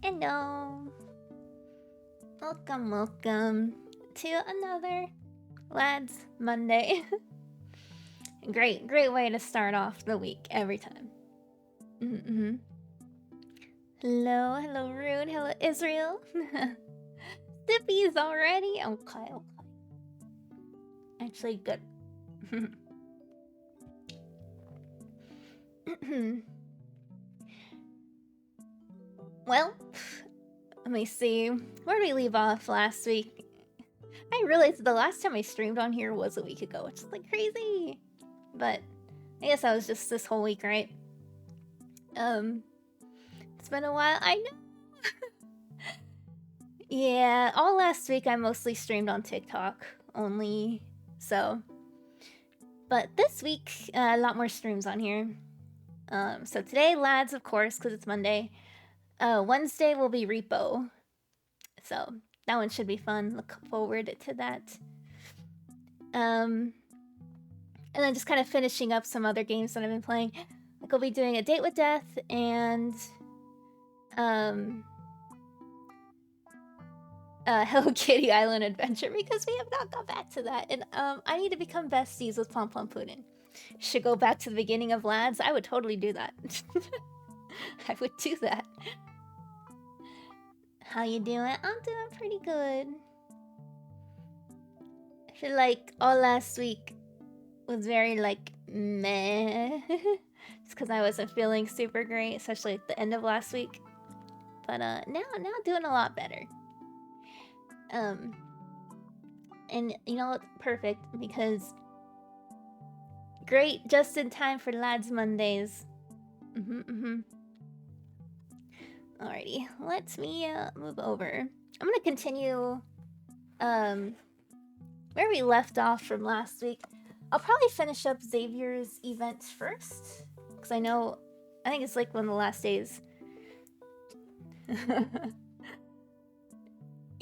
Hello. Welcome to another Lads Monday. Great way to start off the week every time. Hello Rude, hello Israel. Sippies already? Okay. Actually, good. Well, let me see. Where did we leave off last week? I realized the last time I streamed on here was a week ago, which is like crazy. But I guess that was just this whole week, right? It's been a while. I know. Yeah, all last week I mostly streamed on TikTok only, so. But this week, a lot more streams on here. So today, Lads, of course, because it's Monday. Wednesday will be Repo. So that one should be fun. Look forward to that. And then just kind of finishing up some other games that I've been playing. Like I'll be doing A Date with Death and Hello Kitty Island Adventure because we have not got back to that. And I need to become besties with Pom Pom Puddin'. Should go back to the beginning of Lads. I would totally do that. I would do that. How you doing? I'm doing pretty good. I feel like all last week was very like meh. Just because I wasn't feeling super great, especially at the end of last week. But now doing a lot better. And you know what's perfect because great just in time for Lads Mondays. Alrighty, let me move over. I'm gonna continue where we left off from last week. I'll probably finish up Xavier's event first because I think it's like one of the last days.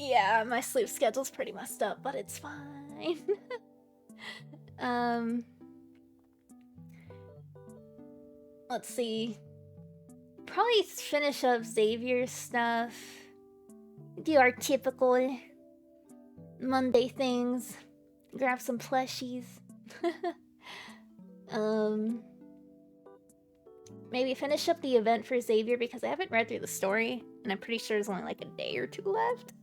Yeah, my sleep schedule's pretty messed up, but it's fine. Let's see. Probably finish up Xavier's stuff. Do our typical Monday things. Grab some plushies. Maybe finish up the event for Xavier because I haven't read through the story and I'm pretty sure there's only like a day or two left.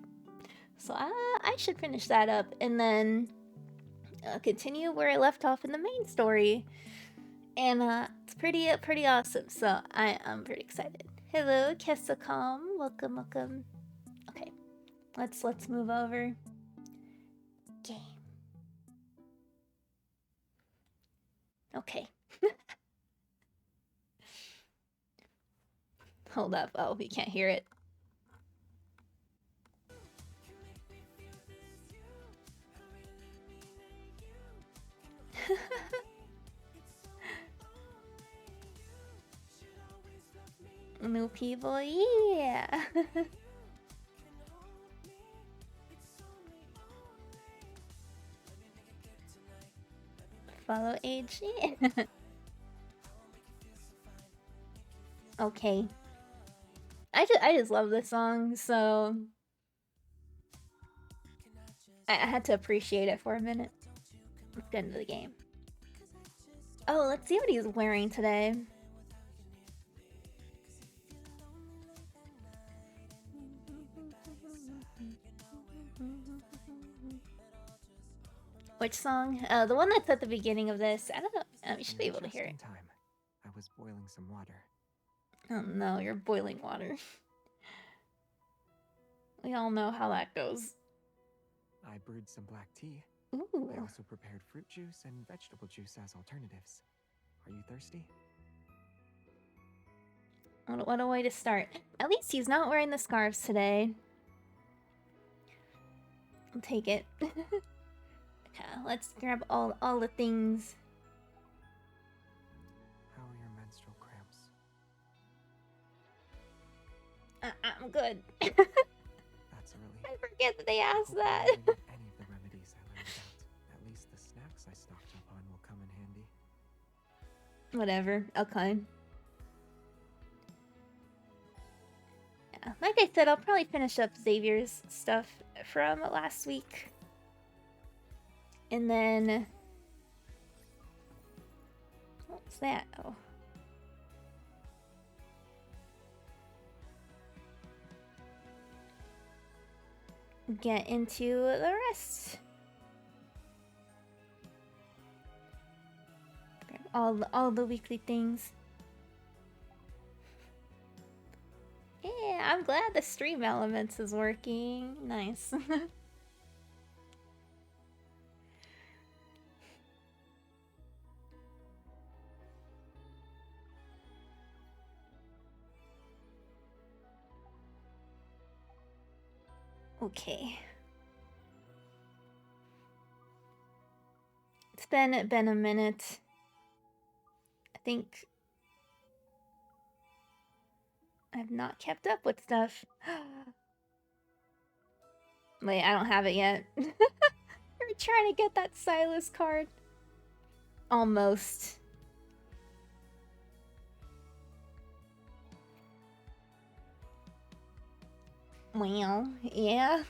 So I should finish that up and then continue where I left off in the main story. And it's pretty awesome. So I am pretty excited. Hello, Kesacom. Welcome. Okay, let's move over. Game. Okay. Hold up. Oh, we can't hear it. New people, yeah. Follow AG. Okay. I just love this song, so I had to appreciate it for a minute. Let's get into the game. Oh, let's see what he's wearing today. Which song? The one that's at the beginning of this. I don't know. You should be able to hear it. I was boiling some water. Oh no, you're boiling water. We all know how that goes. I brewed some black tea. Ooh. I also prepared fruit juice and vegetable juice as alternatives. Are you thirsty? What a way to start. At least he's not wearing the scarves today. I'll take it. Okay, let's grab all the things. How are your menstrual cramps? I'm good. That's a relief. I forget that they asked that. Any of the remedies I learned about. At least the snacks I stocked up on will come in handy. Whatever. Okay. Yeah, like I said, I'll probably finish up Xavier's stuff from last week. And then... What's that? Oh. Get into the rest. Grab all the weekly things. Yeah, I'm glad the stream elements is working. Nice. Okay. It's been a minute. I think I've not kept up with stuff. Wait, I don't have it yet. We're trying to get that Silas card. Almost. Well, yeah.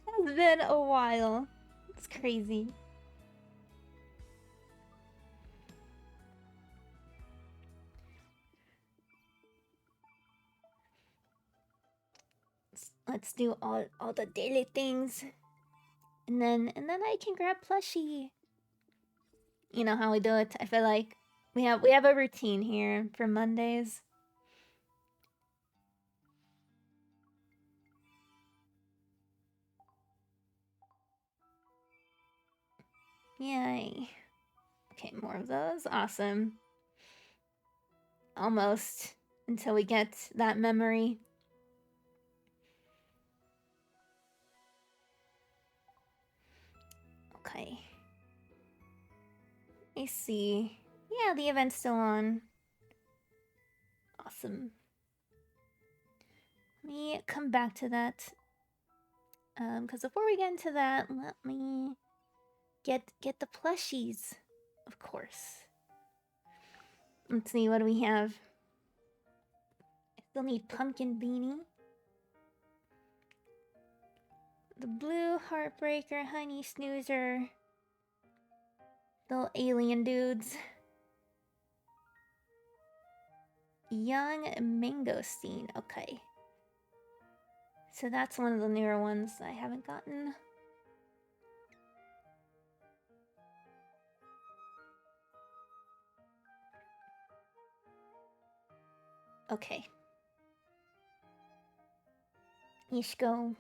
It's been a while. It's crazy. Let's do all the daily things. And then I can grab plushie. You know how we do it. I feel like we have a routine here for Mondays. Yay. Okay, more of those. Awesome. Almost. Until we get that memory. Okay. I see. Yeah, the event's still on. Awesome. Let me come back to that. Because before we get into that, let me get the plushies, of course. Let's see, what do we have? I still need Pumpkin Beanie. The Blue Heartbreaker, Honey Snoozer. Little alien dudes. Young Mangosteen, okay. So that's one of the newer ones I haven't gotten. Okay. Ishko.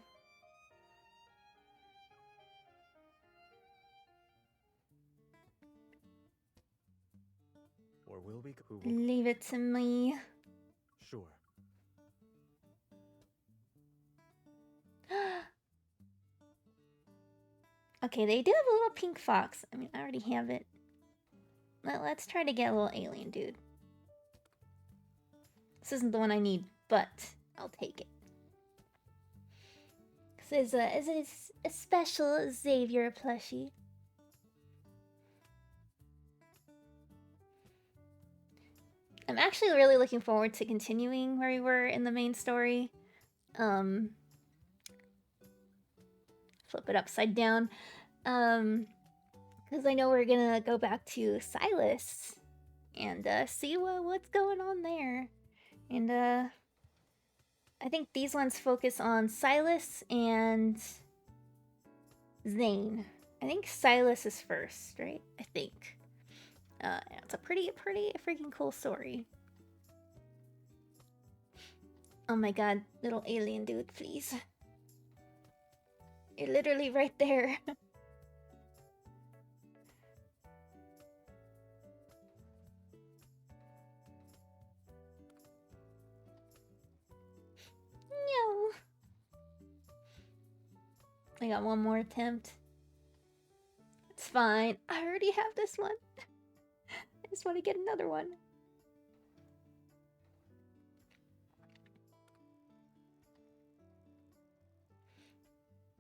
Or will we? Leave it to me. Sure. Okay, they do have a little pink fox. I mean, I already have it. Let's try to get a little alien dude. This isn't the one I need, but I'll take it. This is a special Xavier plushie. I'm actually really looking forward to continuing where we were in the main story. Flip it upside down. Because I know we're gonna go back to Silas and see what's going on there. And I think these ones focus on Silas and Zane. I think Silas is first, right? I think. It's a pretty freaking cool story. Oh my god, little alien dude, please. You're literally right there. No. I got one more attempt. It's fine. I already have this one. I just want to get another one.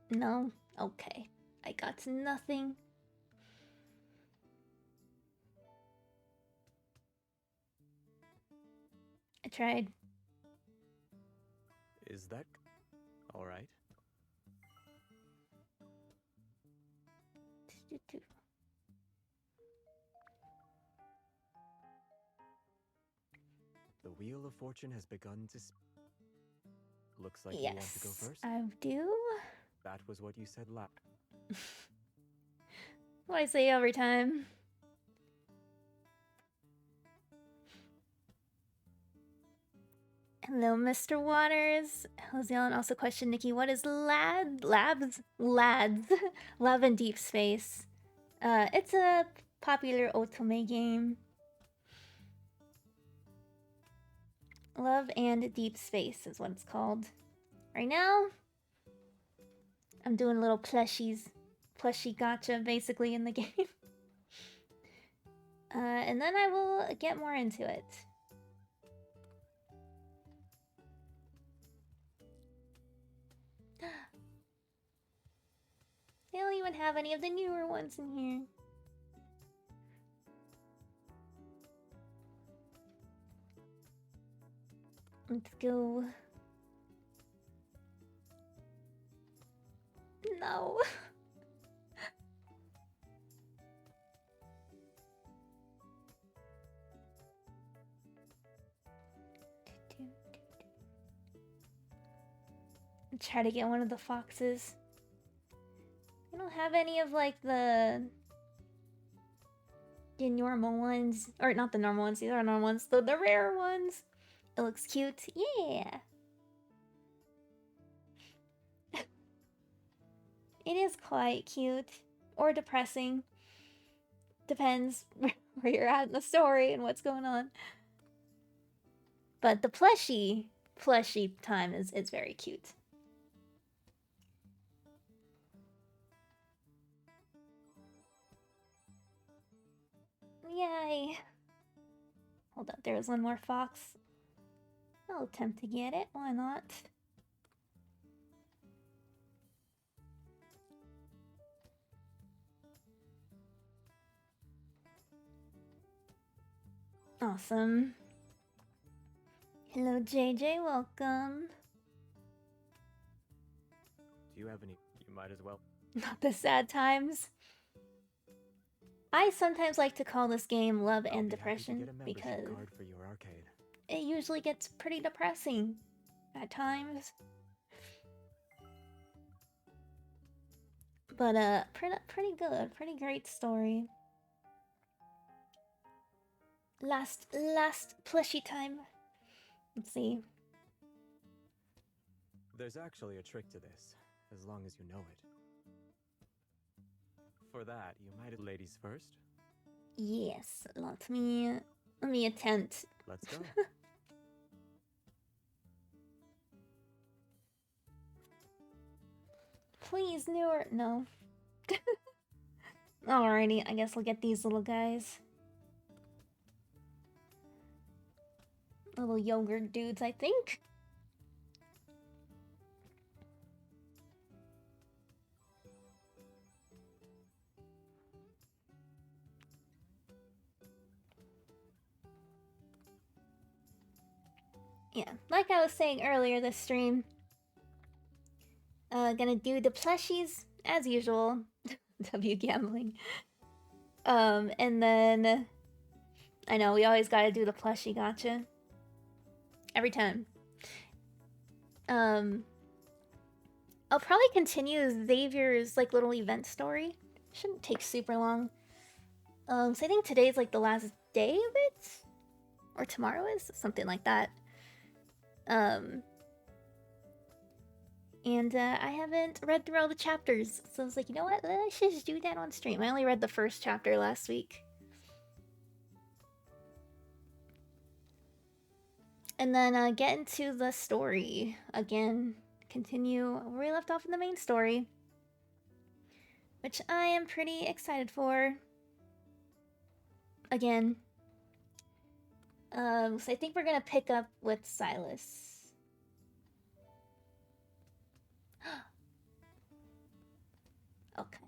No? Okay. I got nothing. I tried. Is that all right? The Wheel of Fortune has begun to looks like you want to go first? I do. That was what you said last. What I say every time. Hello, Mr. Waters. Jose Allen also questioned Nikki, what is Lads? Love and Deepspace. It's a popular otome game. Love and Deepspace is what it's called. Right now, I'm doing little plushie gacha basically in the game. And then I will get more into it. They don't even have any of the newer ones in here. Let's go. No. Try to get one of the foxes. I don't have any of like the normal ones, or not the normal ones. These are normal ones. The rare ones. It looks cute. Yeah. It is quite cute or depressing. Depends where you're at in the story and what's going on. But the plushie time is very cute. Yay! Hold up, there's one more fox. I'll attempt to get it, why not? Awesome. Hello JJ, welcome. Do you have any? You might as well. Not the sad times. I sometimes like to call this game Love and Depression because card for your arcade. It usually gets pretty depressing at times. But pretty good, pretty great story. Last plushie time. Let's see. There's actually a trick to this, as long as you know it. For that, you might ladies first. Yes, let me attempt. Let's go. Please, newer. No. Alrighty, I guess we'll get these little guys. Little yogurt dudes, I think. Yeah, like I was saying earlier this stream, gonna do the plushies as usual. W gambling. And then I know we always gotta do the plushie gacha. Every time. I'll probably continue Xavier's like little event story. Shouldn't take super long. So I think today's like the last day of it? Or tomorrow is? Something like that. And I haven't read through all the chapters, so I was like, you know what? I should just do that on stream. I only read the first chapter last week. And then get into the story again. Continue where we left off in the main story, which I am pretty excited for. Again. So I think we're gonna pick up with Silas. Okay.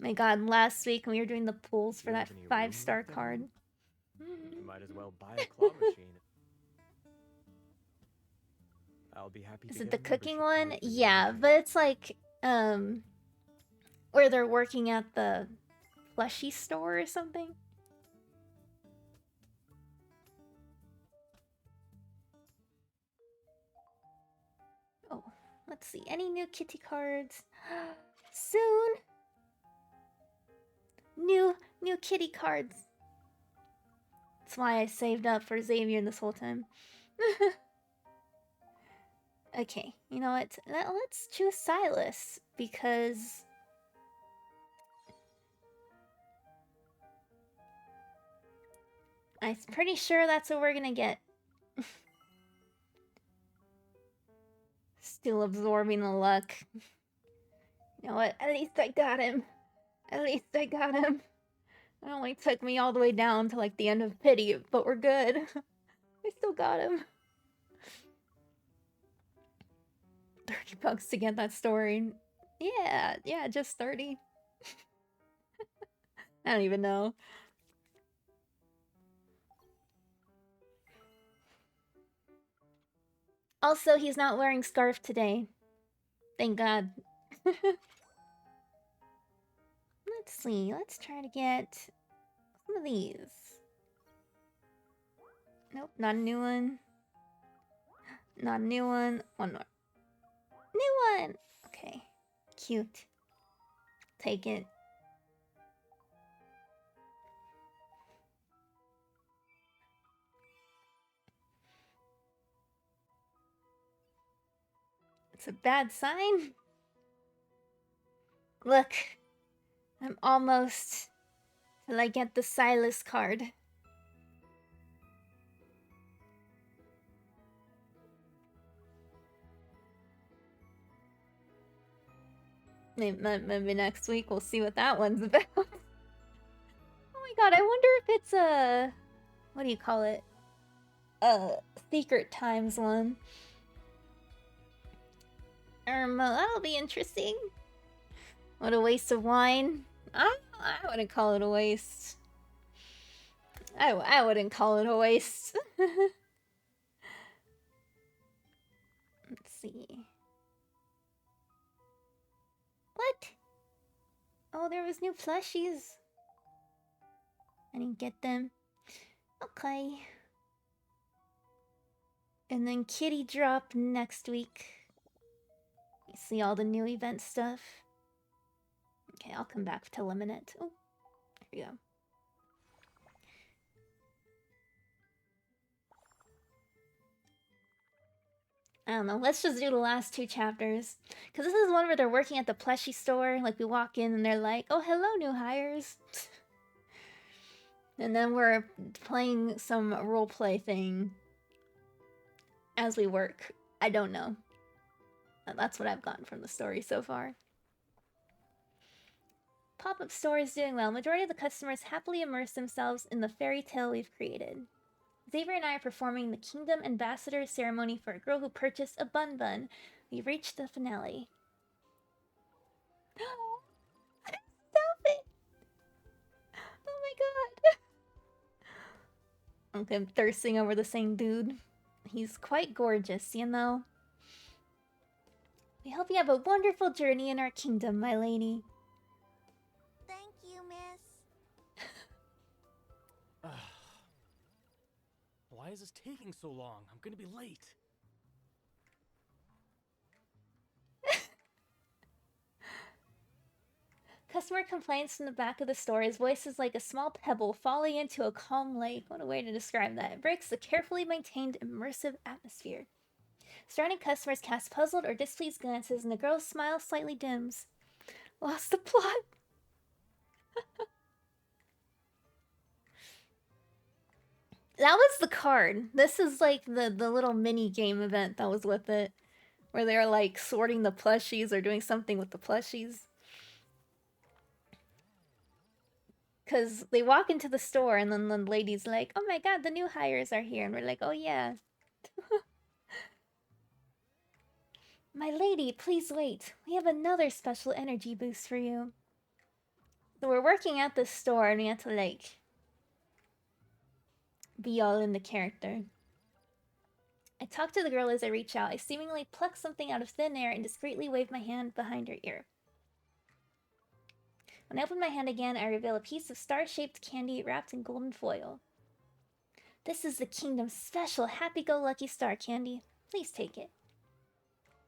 My god, last week when we were doing the pulls for that 5-star card. might as well buy a claw machine. I'll be happy to Is get it the a cooking membership one? card for your Yeah, engine. but it's like, where they're working at the plushie store or something. Oh, let's see. Any new kitty cards? Soon. New kitty cards. That's why I saved up for Xavier this whole time. Okay, you know what? Let's choose Silas because I'm pretty sure that's what we're gonna get. Still absorbing the luck. You know what? At least I got him. At least I got him. It only took me all the way down to like the end of pity, but we're good. I still got him. $30 to get that story. Yeah, just 30. I don't even know. Also, he's not wearing scarf today. Thank God. Let's see. Let's try to get some of these. Nope, not a new one. Not a new one. One more. New one! Okay. Cute. Take it. It's a bad sign. Look. I'm almost till I get the Silas card. Maybe next week we'll see what that one's about. Oh my god, I wonder if it's a... What do you call it? A Secret Times one. That'll be interesting. What a waste of wine. I wouldn't call it a waste. I wouldn't call it a waste. Let's see. What? Oh, there was new plushies. I didn't get them. Okay. And then Kitty drop next week. You see all the new event stuff. Okay, I'll come back to Lemonette. Oh, there we go. I don't know, let's just do the last two chapters. Because this is one where they're working at the plushie store. Like, we walk in and they're like, oh, hello, new hires. And then we're playing some roleplay thing as we work. I don't know. That's what I've gotten from the story so far. Pop-up store is doing well. Majority of the customers happily immerse themselves in the fairy tale we've created. Xavier and I are performing the Kingdom Ambassador ceremony for a girl who purchased a bun bun. We've reached the finale. Stop it! Oh my god! Okay, I'm thirsting over the same dude. He's quite gorgeous, you know? We hope you have a wonderful journey in our kingdom, my lady. Thank you, miss. Why is this taking so long? I'm gonna be late. Customer complains from the back of the store. His voice is like a small pebble falling into a calm lake. What a way to describe that. It breaks the carefully maintained immersive atmosphere. Surrounding customers cast puzzled or displeased glances, and the girl's smile slightly dims. Lost the plot. That was the card. This is like the little mini game event that was with it. Where they're like sorting the plushies or doing something with the plushies. Because they walk into the store and then the lady's like, oh my god, the new hires are here. And we're like, oh yeah. My lady, please wait. We have another special energy boost for you. So we're working at the store and we have to like be all in the character. I talk to the girl as I reach out. I seemingly pluck something out of thin air and discreetly wave my hand behind her ear. When I open my hand again, I reveal a piece of star-shaped candy wrapped in golden foil. This is the Kingdom's special happy-go-lucky star candy. Please take it.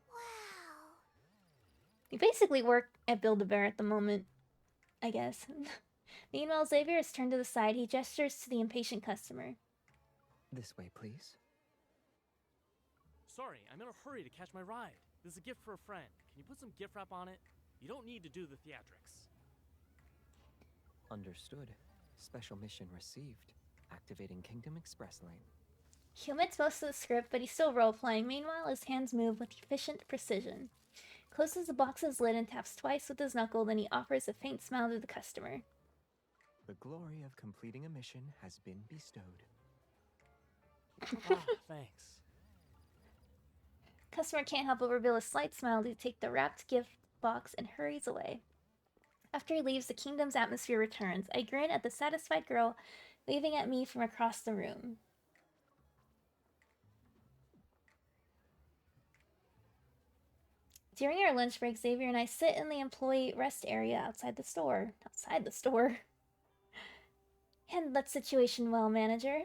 Wow. You basically work at Build-A-Bear at the moment, I guess. Meanwhile, Xavier is turned to the side. He gestures to the impatient customer. This way, please. Sorry, I'm in a hurry to catch my ride. This is a gift for a friend. Can you put some gift wrap on it? You don't need to do the theatrics. Understood. Special mission received. Activating Kingdom Express lane. He omits most of the script, but he's still role-playing. Meanwhile, his hands move with efficient precision. Closes the box's lid and taps twice with his knuckle, then he offers a faint smile to the customer. The glory of completing a mission has been bestowed. Ah, thanks. Customer can't help but reveal a slight smile to take the wrapped gift box and hurries away. After he leaves, the kingdom's atmosphere returns. I grin at the satisfied girl waving at me from across the room. During our lunch break, Xavier and I sit in the employee rest area outside the store. Outside the store? Handled that situation well, manager.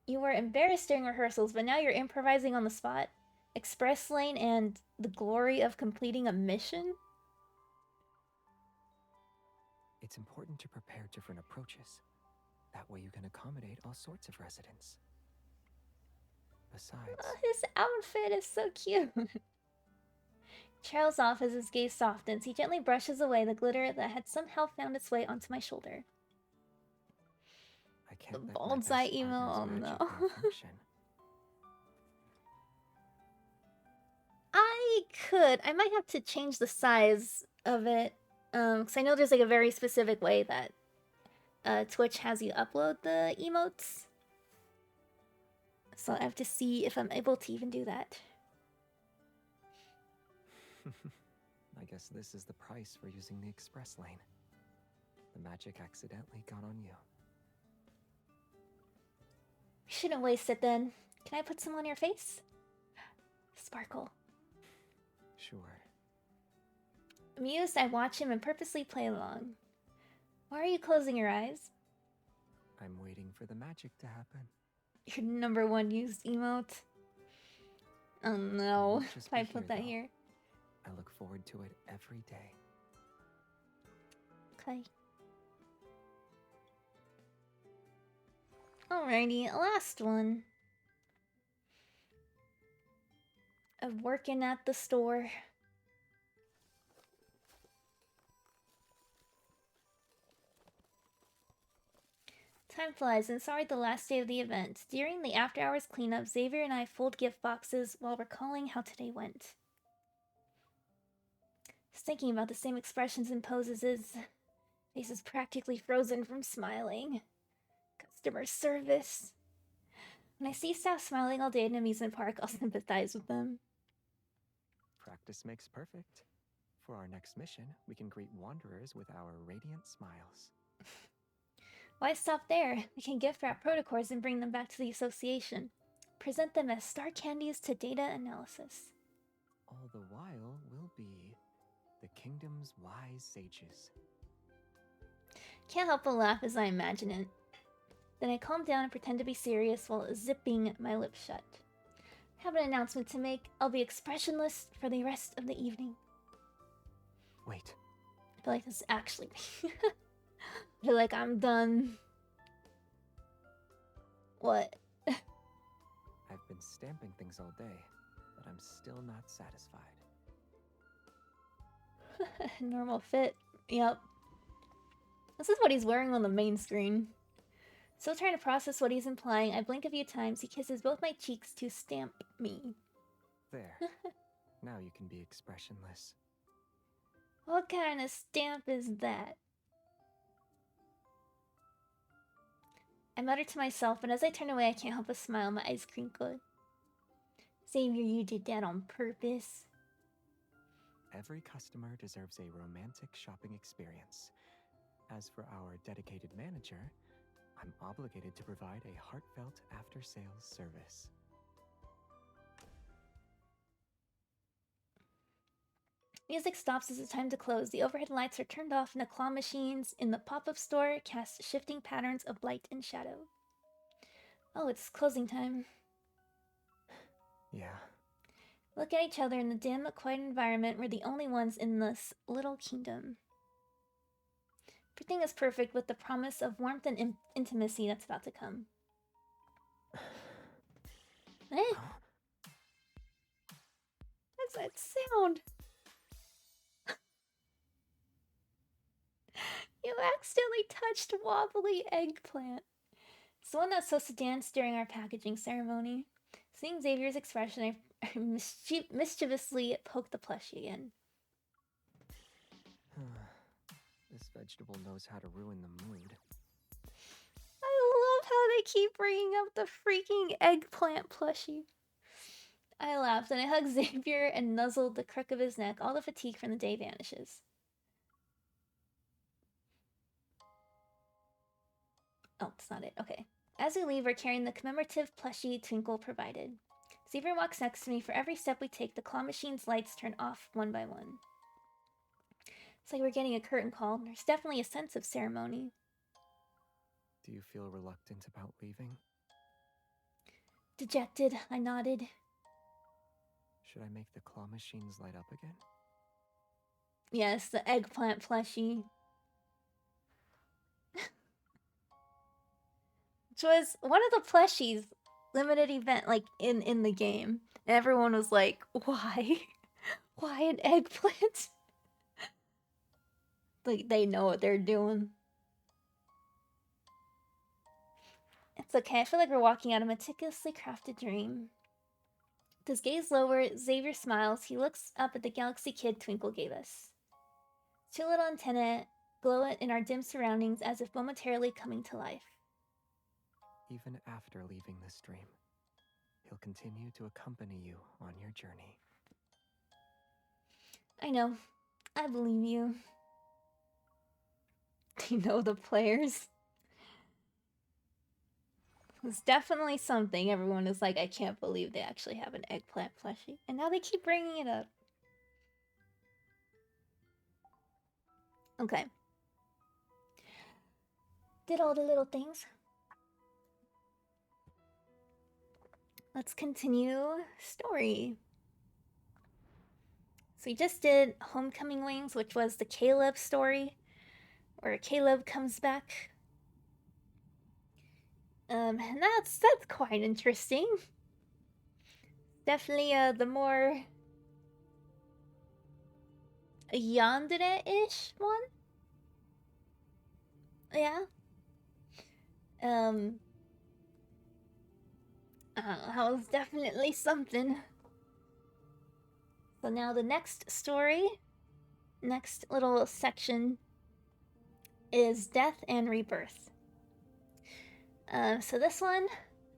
You were embarrassed during rehearsals, but now you're improvising on the spot. Express lane and the glory of completing a mission? It's important to prepare different approaches. That way you can accommodate all sorts of residents. Besides... Oh, his outfit is so cute. Trails off as his gaze softens. He gently brushes away the glitter that had somehow found its way onto my shoulder. I can't The let my bald best eye emo, partner's oh magic no. malfunction. I might have to change the size of it. Because I know there's like a very specific way that Twitch has you upload the emotes. So I have to see if I'm able to even do that. I guess this is the price for using the express lane. The magic accidentally got on you. Shouldn't waste it then. Can I put some on your face? Sparkle. Sure. Amused, I watch him and purposely play along. Why are you closing your eyes? I'm waiting for the magic to happen. Your number one used emote. Oh no, won't just if I be put here, that though. here. I look forward to it every day. Okay. Alrighty, last one. Of working at the store. Time flies, and it's already the last day of the event. During the after-hours cleanup, Xavier and I fold gift boxes while recalling how today went. Just thinking about the same expressions and poses, his face is practically frozen from smiling. Customer service. When I see staff smiling all day at an amusement park, I'll sympathize with them. Practice makes perfect. For our next mission, we can greet wanderers with our radiant smiles. Why stop there? We can gift wrap protocors and bring them back to the association. Present them as star candies to data analysis. All the while, we'll be the kingdom's wise sages. Can't help but laugh as I imagine it. Then I calm down and pretend to be serious while zipping my lips shut. I have an announcement to make. I'll be expressionless for the rest of the evening. Wait, I feel like this is actually me. I feel like I'm done. What? I've been stamping things all day, but I'm still not satisfied. Normal fit. Yep. This is what he's wearing on the main screen. Still trying to process what he's implying, I blink a few times. He kisses both my cheeks to stamp me. There. Now you can be expressionless. What kind of stamp is that? I mutter to myself, and as I turn away, I can't help but smile. My eyes crinkle. Xavier, you did that on purpose. Every customer deserves a romantic shopping experience. As for our dedicated manager, I'm obligated to provide a heartfelt after-sales service. Music stops as it's time to close. The overhead lights are turned off and the claw machines in the pop-up store cast shifting patterns of light and shadow. Oh, it's closing time. Yeah. Look at each other in the dim, quiet environment. We're the only ones in this little kingdom. Everything is perfect with the promise of warmth and intimacy that's about to come. Eh? What's that sound? You accidentally touched wobbly eggplant. It's the one that's supposed to dance during our packaging ceremony. Seeing Xavier's expression, I mischievously poked the plushie again. This vegetable knows how to ruin the mood. I love how they keep bringing up the freaking eggplant plushie. I laughed and I hugged Xavier and nuzzled the crook of his neck. All the fatigue from the day vanishes. Oh, that's not it. Okay. As we leave, we're carrying the commemorative plushie Twinkle provided. Xavier walks next to me. For every step we take, the claw machine's lights turn off one by one. It's like we're getting a curtain call. There's definitely a sense of ceremony. Do you feel reluctant about leaving? Dejected, I nodded. Should I make the claw machines light up again? Yes, the eggplant plushie. Which was one of the plushies limited event, like, in the game. And everyone was like, why? Why an eggplant? Like, they know what they're doing. It's okay, I feel like we're walking out a meticulously crafted dream. With his gaze lower, Xavier smiles. He looks up at the galaxy kid Twinkle gave us. Two little antennae glow in our dim surroundings as if momentarily coming to life. Even after leaving this dream, he'll continue to accompany you on your journey. I know. I believe you. They know the players. It's definitely something. Everyone is like, I can't believe they actually have an eggplant plushie. And now they keep bringing it up. Okay. Did all the little things. Let's continue story. So we just did Homecoming Wings, which was the Caleb story, where Caleb comes back. And that's quite interesting. Definitely the more yandere-ish one. Yeah. That was definitely something. So now the next story, next little section is Death and Rebirth. So this one,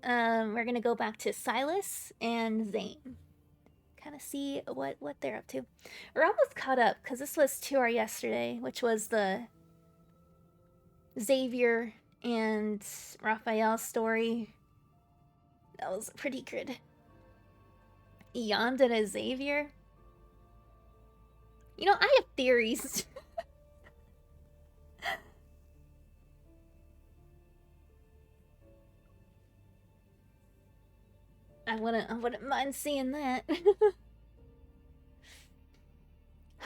we're gonna go back to Silas and Zane. Kind of see what they're up to. We're almost caught up, because this was 2 hours yesterday, which was the Xavier and Raphael story. That was pretty good. Yandere Xavier? You know, I have theories. I wouldn't mind seeing that.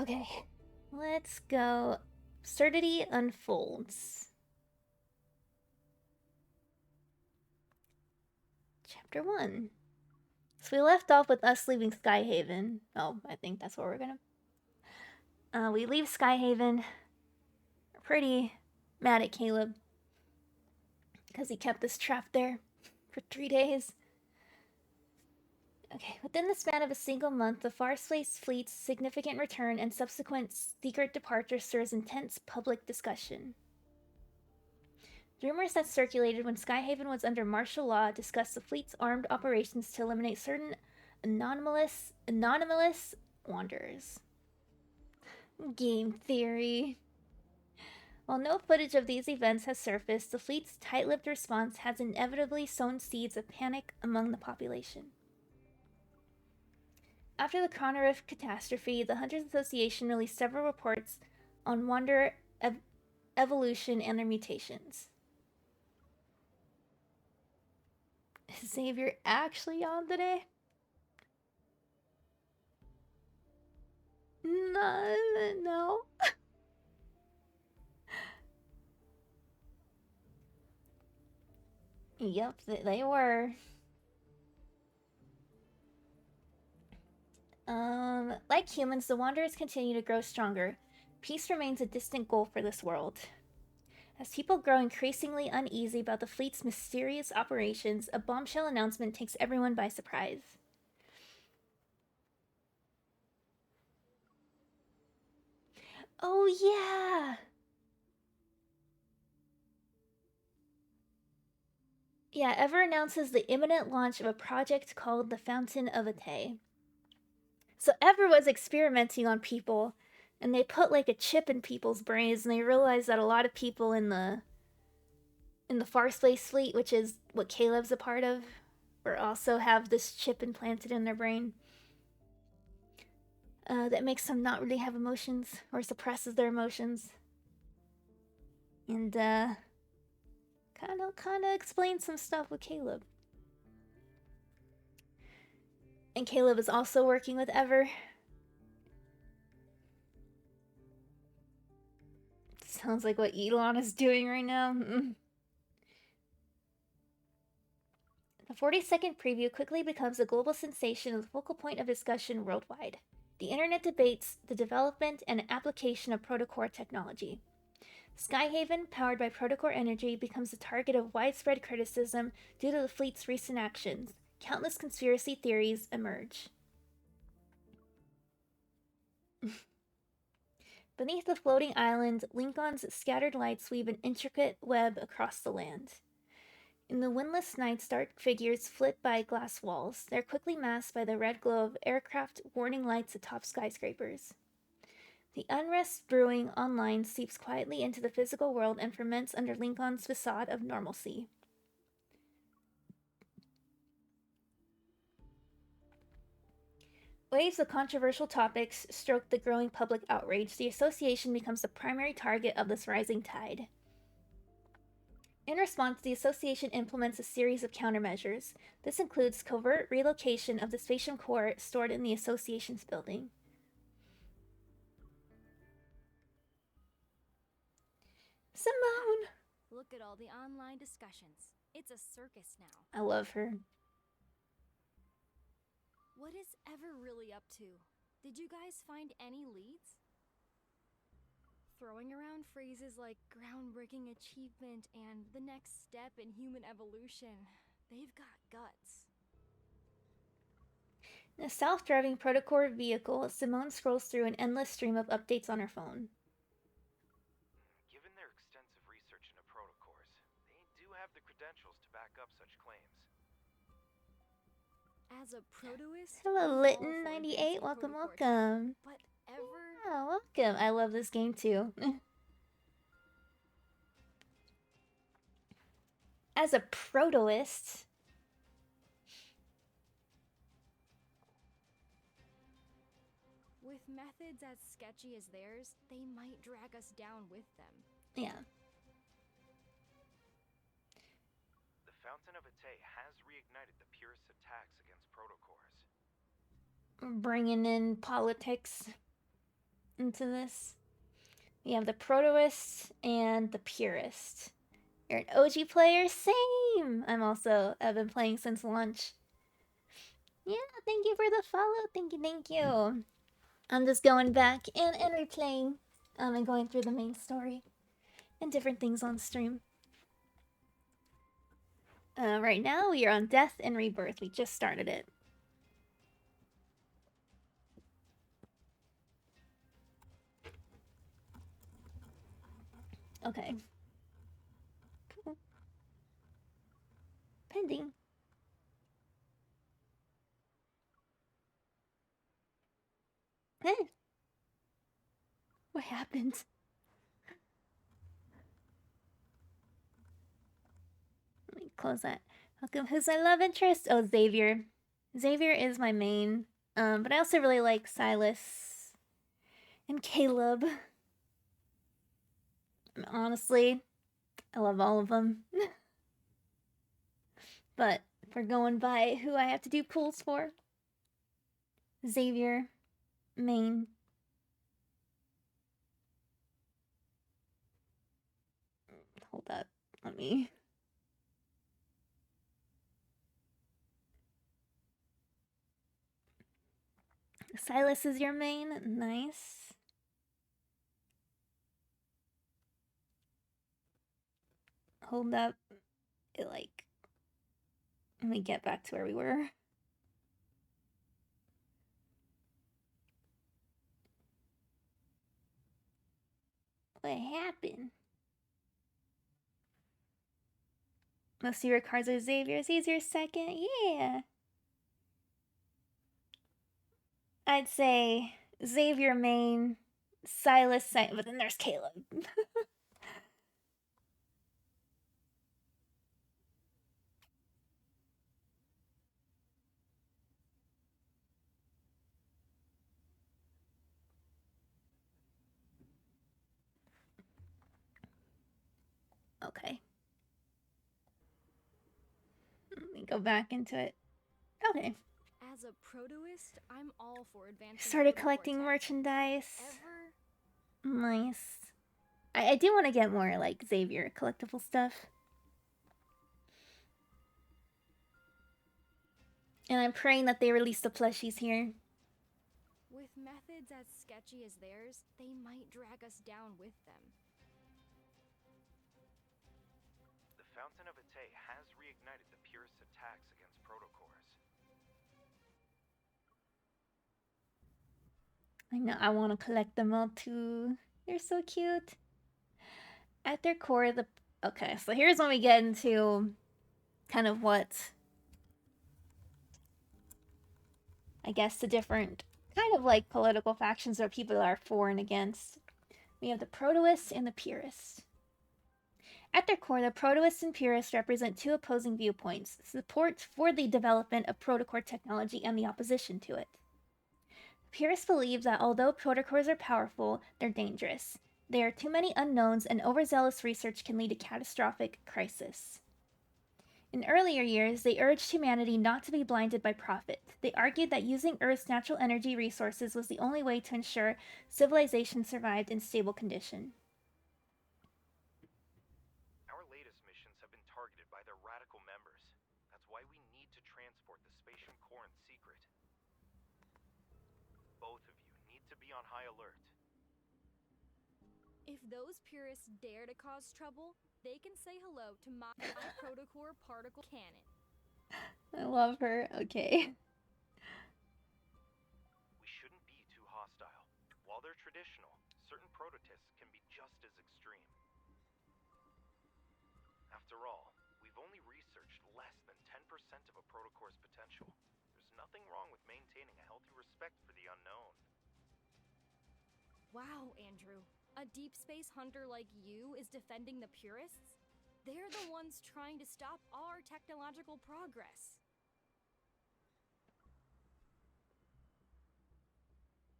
Okay, let's go. Absurdity unfolds. Chapter 1. So we left off with us leaving Skyhaven. Oh, I think that's where we're gonna... we leave Skyhaven. We're pretty mad at Caleb, because he kept us trapped there for 3 days. Okay, within the span of a single month, the Farspace fleet's significant return and subsequent secret departure stirs intense public discussion. Rumors that circulated when Skyhaven was under martial law discussed the fleet's armed operations to eliminate certain anonymous wanderers. Game theory. While no footage of these events has surfaced, the fleet's tight-lipped response has inevitably sown seeds of panic among the population. After the Cronoriff catastrophe, the Hunters Association released several reports on Wanderer evolution and their mutations. Is Xavier actually on today? No. Yep, they were. Like humans, the Wanderers continue to grow stronger. Peace remains a distant goal for this world. As people grow increasingly uneasy about the fleet's mysterious operations, a bombshell announcement takes everyone by surprise. Oh, yeah! Yeah, Ever announces the imminent launch of a project called the Fountain of Ate. So Ever was experimenting on people, and they put like a chip in people's brains, and they realized that a lot of people in the Farspace fleet, which is what Caleb's a part of, or also have this chip implanted in their brain. That makes them not really have emotions, or suppresses their emotions. And, kinda explains some stuff with Caleb. And Caleb is also working with Ever. Sounds like what Elon is doing right now. The 40-second preview quickly becomes a global sensation and the focal point of discussion worldwide. The internet debates the development and application of protocore technology. Skyhaven, powered by protocore energy, becomes the target of widespread criticism due to the fleet's recent actions. Countless conspiracy theories emerge. Beneath the floating island, Lincoln's scattered lights weave an intricate web across the land. In the windless nights, dark figures flit by glass walls. They're quickly masked by the red glow of aircraft warning lights atop skyscrapers. The unrest brewing online seeps quietly into the physical world and ferments under Lincoln's facade of normalcy. Waves of controversial topics stroke the growing public outrage. The association becomes the primary target of this rising tide. In response, the association implements a series of countermeasures. This includes covert relocation of the spatium core stored in the association's building. Simone! Look at all the online discussions. It's a circus now. I love her. What is Ever really up to? Did you guys find any leads? Throwing around phrases like groundbreaking achievement and the next step in human evolution. They've got guts. In a self-driving protocore vehicle, Simone scrolls through an endless stream of updates on her phone. Given their extensive research into protocores, they do have the credentials to back up such claims. As a protoist, Hello, Litten98. Welcome, welcome. But Ever... Oh, welcome. I love this game too. As a protoist... With methods as sketchy as theirs, they might drag us down with them. Yeah. The Fountain of Ate has reignited the purest attacks against protocores. Bringing in politics into this. We have the protoist and the purist. You're an OG player? Same! I've been playing since launch. Yeah, thank you for the follow. Thank you. I'm just going back and replaying and going through the main story and different things on stream. Right now we are on Death and Rebirth. We just started it. Okay. Cool. Pending. Hey. What happened? close that. Welcome. Who's my love interest? Oh, Xavier. Xavier is my main. But I also really like Silas and Caleb. Honestly, I love all of them. But if we're going by who I have to do pulls for, Xavier, main. Hold up. Let me. Silas is your main. Nice. Hold up. It like. Let me get back to where we were. What happened? Most of your cards are Xavier's. He's your second. Yeah. I'd say Xavier main, Silas second, but then there's Caleb. Okay. Let me go back into it. Okay. As a protoist, I'm all for advancing. Started protocol collecting tech. merchandise. Ever? Nice. I do want to get more like Xavier collectible stuff. And I'm praying that they release the plushies here. With methods as sketchy as theirs, they might drag us down with them. The Fountain of Ate has reignited the purest attacks against protocores. I know, I want to collect them all too. They're so cute. At their core, the... Okay, so here's when we get into kind of what... I guess the different kind of like political factions that people are for and against. We have the protoists and the purists. At their core, the protoists and purists represent two opposing viewpoints, support for the development of protocore technology and the opposition to it. Purists believe that although protocores are powerful, they're dangerous. There are too many unknowns, and overzealous research can lead to catastrophic crisis. In earlier years, they urged humanity not to be blinded by profit. They argued that using Earth's natural energy resources was the only way to ensure civilization survived in stable condition. Our latest missions have been targeted by their radical members. That's why we need to transport the spatium core in secret. Both of you need to be on high alert. If those purists dare to cause trouble, they can say hello to my protocore particle cannon. I love her. Okay. We shouldn't be too hostile. While they're traditional, certain prototists can be just as extreme. After all, we've only researched less than 10% of a protocore's potential. There's nothing wrong with maintaining a healthy respect for the unknown. Wow, Andrew. A deep space hunter like you is defending the purists? They're the ones trying to stop our technological progress.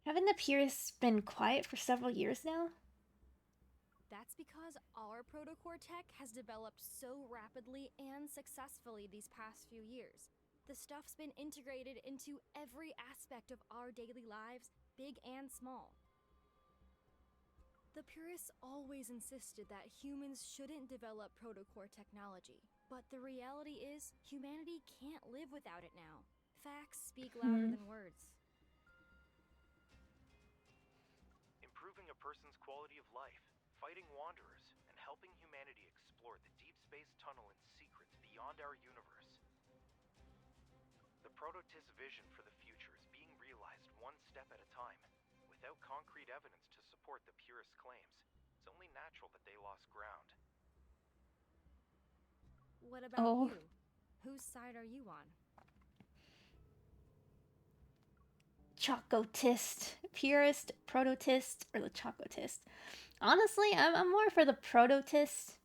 Haven't the purists been quiet for several years now? That's because our protocore tech has developed so rapidly and successfully these past few years. The stuff's been integrated into every aspect of our daily lives, big and small. The purists always insisted that humans shouldn't develop protocore technology. But the reality is, humanity can't live without it now. Facts speak louder than words. Improving a person's quality of life, fighting wanderers, and helping humanity explore the deep space tunnel in secrets beyond our universe. The prototist vision for the future is being realized one step at a time. Without concrete evidence to support the purist claims, it's only natural that they lost ground. What about you? Whose side are you on? Chocotist. Purist, prototist, or the chocotist. Honestly, I'm more for the prototist.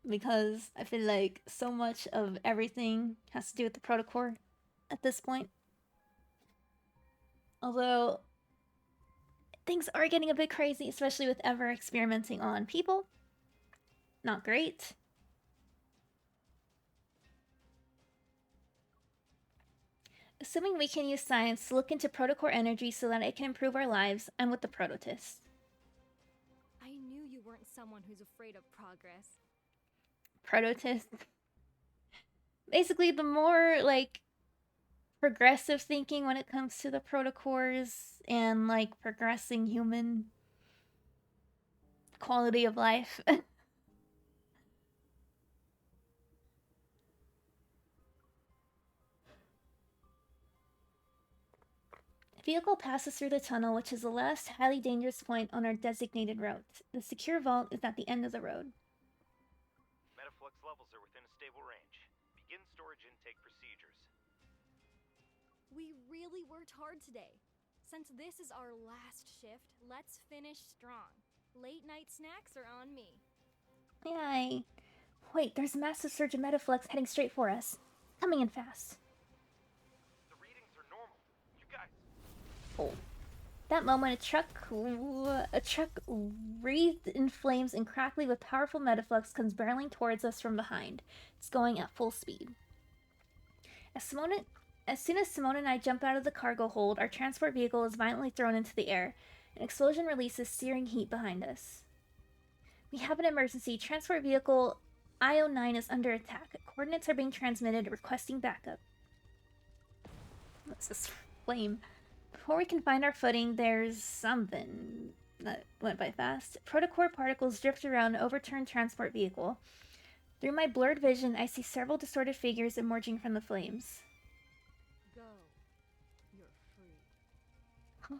because I feel like so much of everything has to do with the protocore at this point. Although things are getting a bit crazy, especially with Ever experimenting on people. Not great. Assuming we can use science to look into protocore energy so that it can improve our lives, I'm with the prototist. I knew you weren't someone who's afraid of progress. Prototist. Basically, the more, like, progressive thinking when it comes to the protocores and, like, progressing human quality of life. Vehicle passes through the tunnel, which is the last highly dangerous point on our designated route. The secure vault is at the end of the road. Metaflux levels are within a stable range. Begin storage intake procedures. We really worked hard today. Since this is our last shift, let's finish strong. Late night snacks are on me. Yay. Wait, there's a massive surge of Metaflux heading straight for us. Coming in fast. The readings are normal. You guys. Oh. That moment, a truck wreathed in flames and crackly with powerful Metaflux comes barreling towards us from behind. It's going at full speed. As soon as Simone and I jump out of the cargo hold, our transport vehicle is violently thrown into the air. An explosion releases searing heat behind us. We have an emergency. Transport vehicle IO9 is under attack. Coordinates are being transmitted, requesting backup. What's this flame? Before we can find our footing, there's something that went by fast. Protocore particles drift around an overturned transport vehicle. Through my blurred vision, I see several distorted figures emerging from the flames. Go. You're free.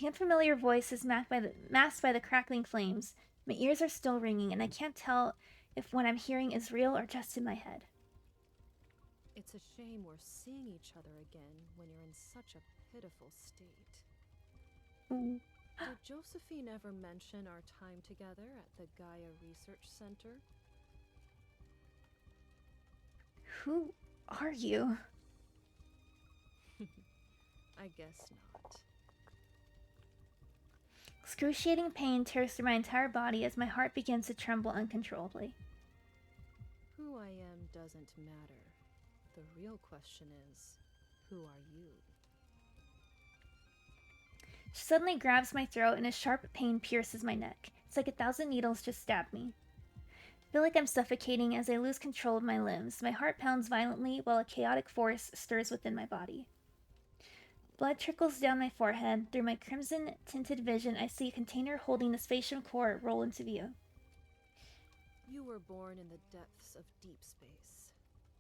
The unfamiliar voice is masked by the crackling flames. My ears are still ringing, and I can't tell if what I'm hearing is real or just in my head. It's a shame we're seeing each other again when you're in such a pitiful state. Ooh. Did Josephine ever mention our time together at the Gaia Research Center? Who are you? I guess not. Excruciating pain tears through my entire body as my heart begins to tremble uncontrollably. Who I am doesn't matter. The real question is, who are you? She suddenly grabs my throat and a sharp pain pierces my neck. It's like 1,000 needles just stabbed me. I feel like I'm suffocating as I lose control of my limbs. My heart pounds violently while a chaotic force stirs within my body. Blood trickles down my forehead. Through my crimson-tinted vision, I see a container holding the spatium core roll into view. You were born in the depths of Deepspace.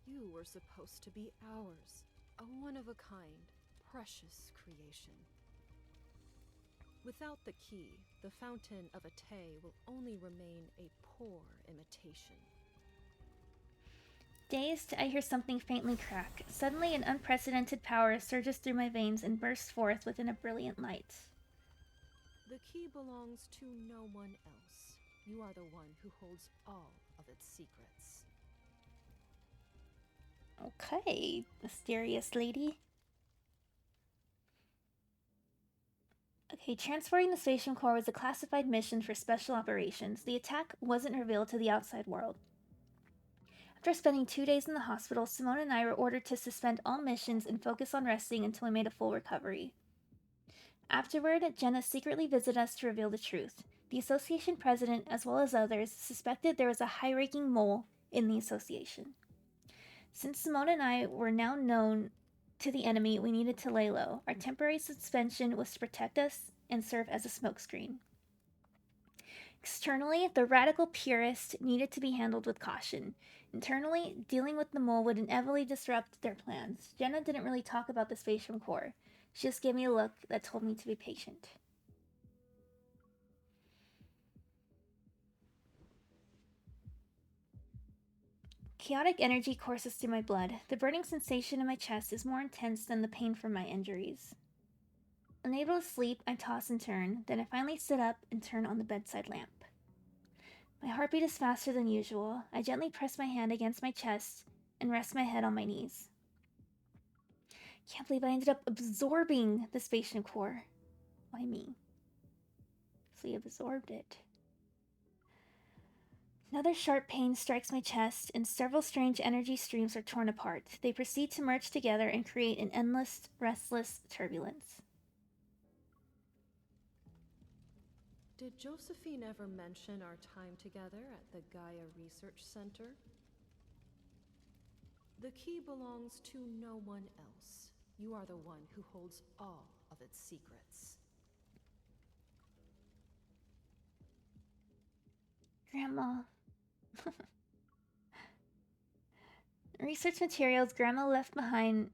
You were supposed to be ours, a one-of-a-kind, precious creation. Without the key, the Fountain of Ate will only remain a poor imitation. Dazed, I hear something faintly crack. Suddenly, an unprecedented power surges through my veins and bursts forth within a brilliant light. The key belongs to no one else. You are the one who holds all of its secrets. Okay, mysterious lady. Okay, transporting the spatium core was a classified mission for special operations. The attack wasn't revealed to the outside world. After spending 2 days in the hospital, Simone and I were ordered to suspend all missions and focus on resting until we made a full recovery. Afterward, Jenna secretly visited us to reveal the truth. The association president, as well as others, suspected there was a high-ranking mole in the association. Since Simone and I were now known to the enemy, we needed to lay low. Our temporary suspension was to protect us and serve as a smokescreen. Externally, the radical purist needed to be handled with caution. Internally, dealing with the mole would inevitably disrupt their plans. Jenna didn't really talk about the spatium core. She just gave me a look that told me to be patient. Chaotic energy courses through my blood. The burning sensation in my chest is more intense than the pain from my injuries. Unable to sleep, I toss and turn. Then I finally sit up and turn on the bedside lamp. My heartbeat is faster than usual. I gently press my hand against my chest and rest my head on my knees. Can't believe I ended up absorbing the spaceship core. Why me? So you absorbed it. Another sharp pain strikes my chest, and several strange energy streams are torn apart. They proceed to merge together and create an endless, restless turbulence. Did Josephine ever mention our time together at the Gaia Research Center? The key belongs to no one else. You are the one who holds all of its secrets. Grandma. Research materials Grandma left behind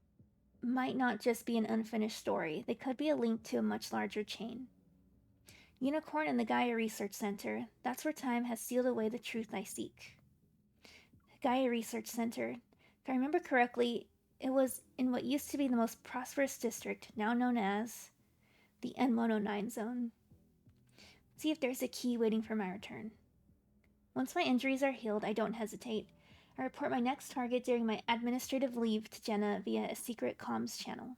might not just be an unfinished story. They could be a link to a much larger chain. Unicorn and the Gaia Research Center. That's where time has sealed away the truth I seek. Gaia Research Center. If I remember correctly, it was in what used to be the most prosperous district, now known as the N109 zone. Let's see if there's a key waiting for my return. Once my injuries are healed, I don't hesitate. I report my next target during my administrative leave to Jenna via a secret comms channel.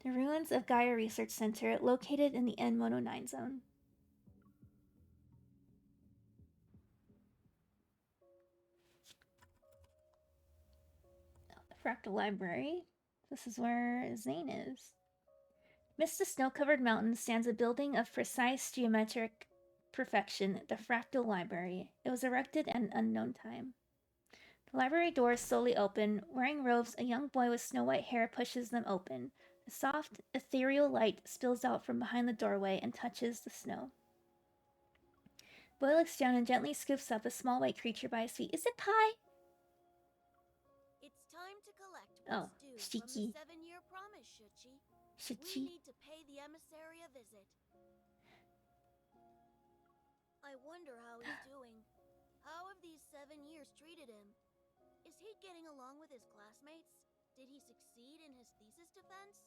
The ruins of Gaia Research Center, located in the N109 zone. The Fractal Library. This is where Zane is. Amidst the snow-covered mountains stands a building of precise geometric perfection, the Fractal Library. It was erected at an unknown time. The library doors slowly open. Wearing robes, a young boy with snow-white hair pushes them open. A soft, ethereal light spills out from behind the doorway and touches the snow. The boy looks down and gently scoops up a small white creature by his feet. Is it Pie? It's time to collect Oh, what's due from Shiki. the 7-year promise, Shuchi. We Shichi. need to pay the emissary a visit. I wonder how he's doing. How have these 7 years treated him? Is he getting along with his classmates? Did he succeed in his thesis defense?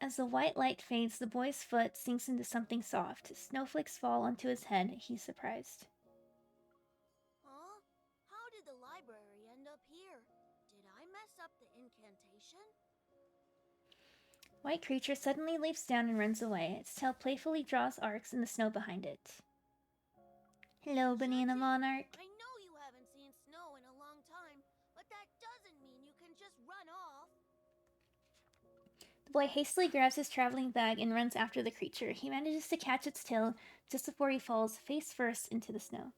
As the white light fades, the boy's foot sinks into something soft. Snowflakes fall onto his head. He's surprised. Huh? How did the library end up here? Did I mess up the incantation? White creature suddenly leaps down and runs away. Its tail playfully draws arcs in the snow behind it. Hello, Banana Shuchi, Monarch. I know you haven't seen snow in a long time, but that doesn't mean you can just run off. The boy hastily grabs his traveling bag and runs after the creature. He manages to catch its tail just before he falls face first into the snow.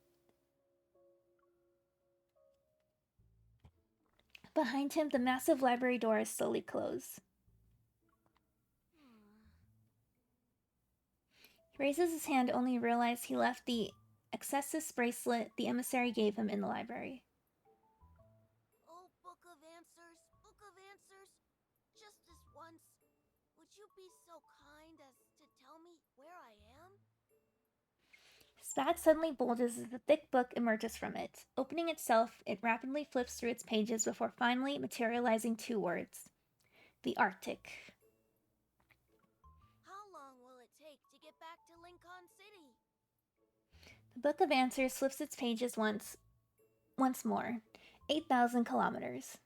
Behind him, the massive library doors slowly close. He raises his hand only to realize he left the Accessus bracelet the emissary gave him in the library. Oh, Book of Answers, just this once, would you be so kind as to tell me where I am? His bag suddenly bulges as the thick book emerges from it. Opening itself, it rapidly flips through its pages before finally materializing 2 words. The Arctic. How long will it take to get back to Lincoln City? The Book of Answers flips its pages once more. 8,000 kilometers.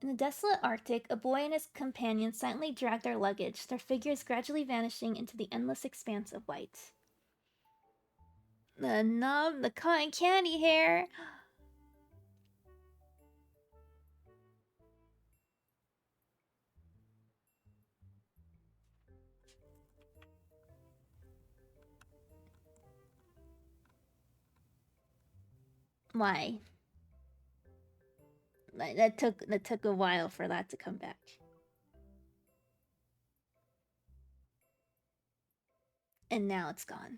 In the desolate Arctic, a boy and his companion silently drag their luggage, their figures gradually vanishing into the endless expanse of white. The cotton candy hair! Why? That took a while for that to come back. And now it's gone.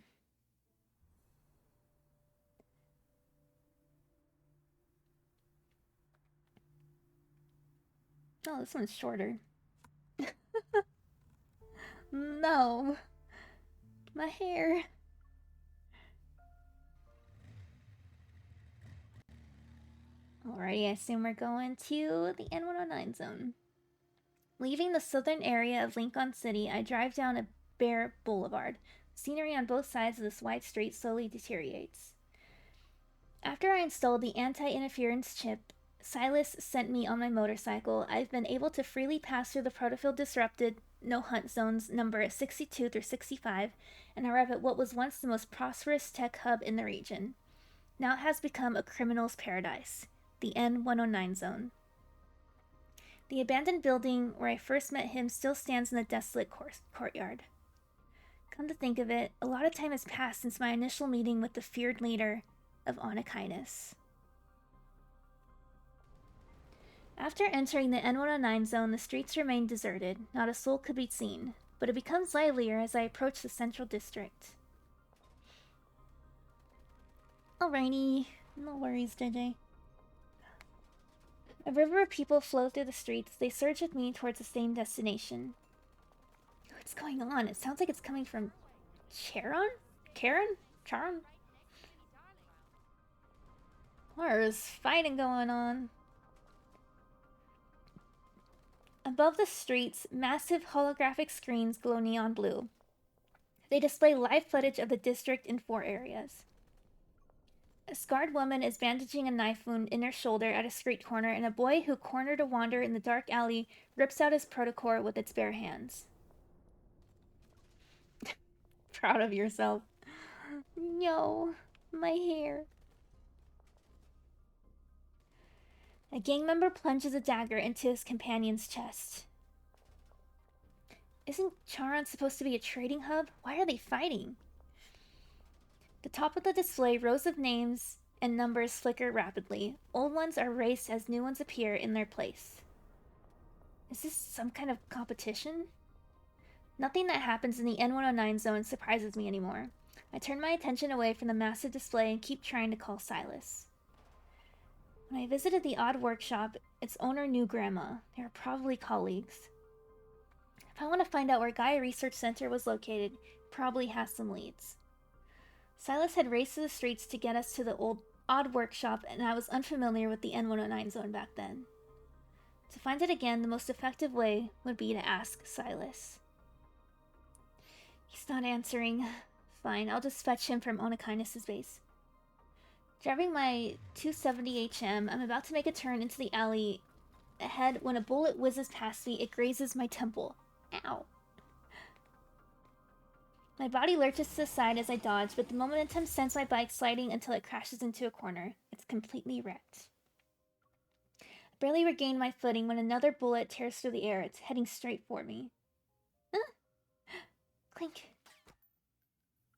Oh, this one's shorter. No. My hair. Alrighty, I assume we're going to the N109 zone. Leaving the southern area of Lincoln City, I drive down a bare boulevard. Scenery on both sides of this wide street slowly deteriorates. After I installed the anti-interference chip Silas sent me on my motorcycle, I've been able to freely pass through the protofield disrupted no hunt zones number 62 through 65 and arrive at what was once the most prosperous tech hub in the region. Now it has become a criminal's paradise, the N109 zone. The abandoned building where I first met him still stands in the desolate courtyard. Come to think of it, a lot of time has passed since my initial meeting with the feared leader of Onychines. After entering the N109 zone, the streets remained deserted. Not a soul could be seen, but it becomes livelier as I approach the central district. Alrighty, no worries, JJ. A river of people flow through the streets. They surge with me towards the same destination. What's going on? It sounds like it's coming from Charon? Charon? There's fighting going on. Above the streets, massive holographic screens glow neon blue. They display live footage of the district in 4 areas. A scarred woman is bandaging a knife wound in her shoulder at a street corner, and a boy who cornered a wanderer in the dark alley rips out his protocore with its bare hands. Proud of yourself. No, my hair. A gang member plunges a dagger into his companion's chest. Isn't Charon supposed to be a trading hub? Why are they fighting? The top of the display, rows of names and numbers flicker rapidly. Old ones are erased as new ones appear in their place. Is this some kind of competition? Nothing that happens in the N109 zone surprises me anymore. I turn my attention away from the massive display and keep trying to call Silas. When I visited the odd workshop, its owner knew Grandma. They were probably colleagues. If I want to find out where Gaia Research Center was located, probably has some leads. Silas had raced to the streets to get us to the odd workshop, and I was unfamiliar with the N109 zone back then. To find it again, the most effective way would be to ask Silas. He's not answering. Fine, I'll just fetch him from Onychines' base. Driving my 270 HM, I'm about to make a turn into the alley ahead when a bullet whizzes past me. It grazes my temple. Ow. My body lurches to the side as I dodge, but the momentum sends my bike sliding until it crashes into a corner. It's completely wrecked. I barely regain my footing when another bullet tears through the air. It's heading straight for me. Clink.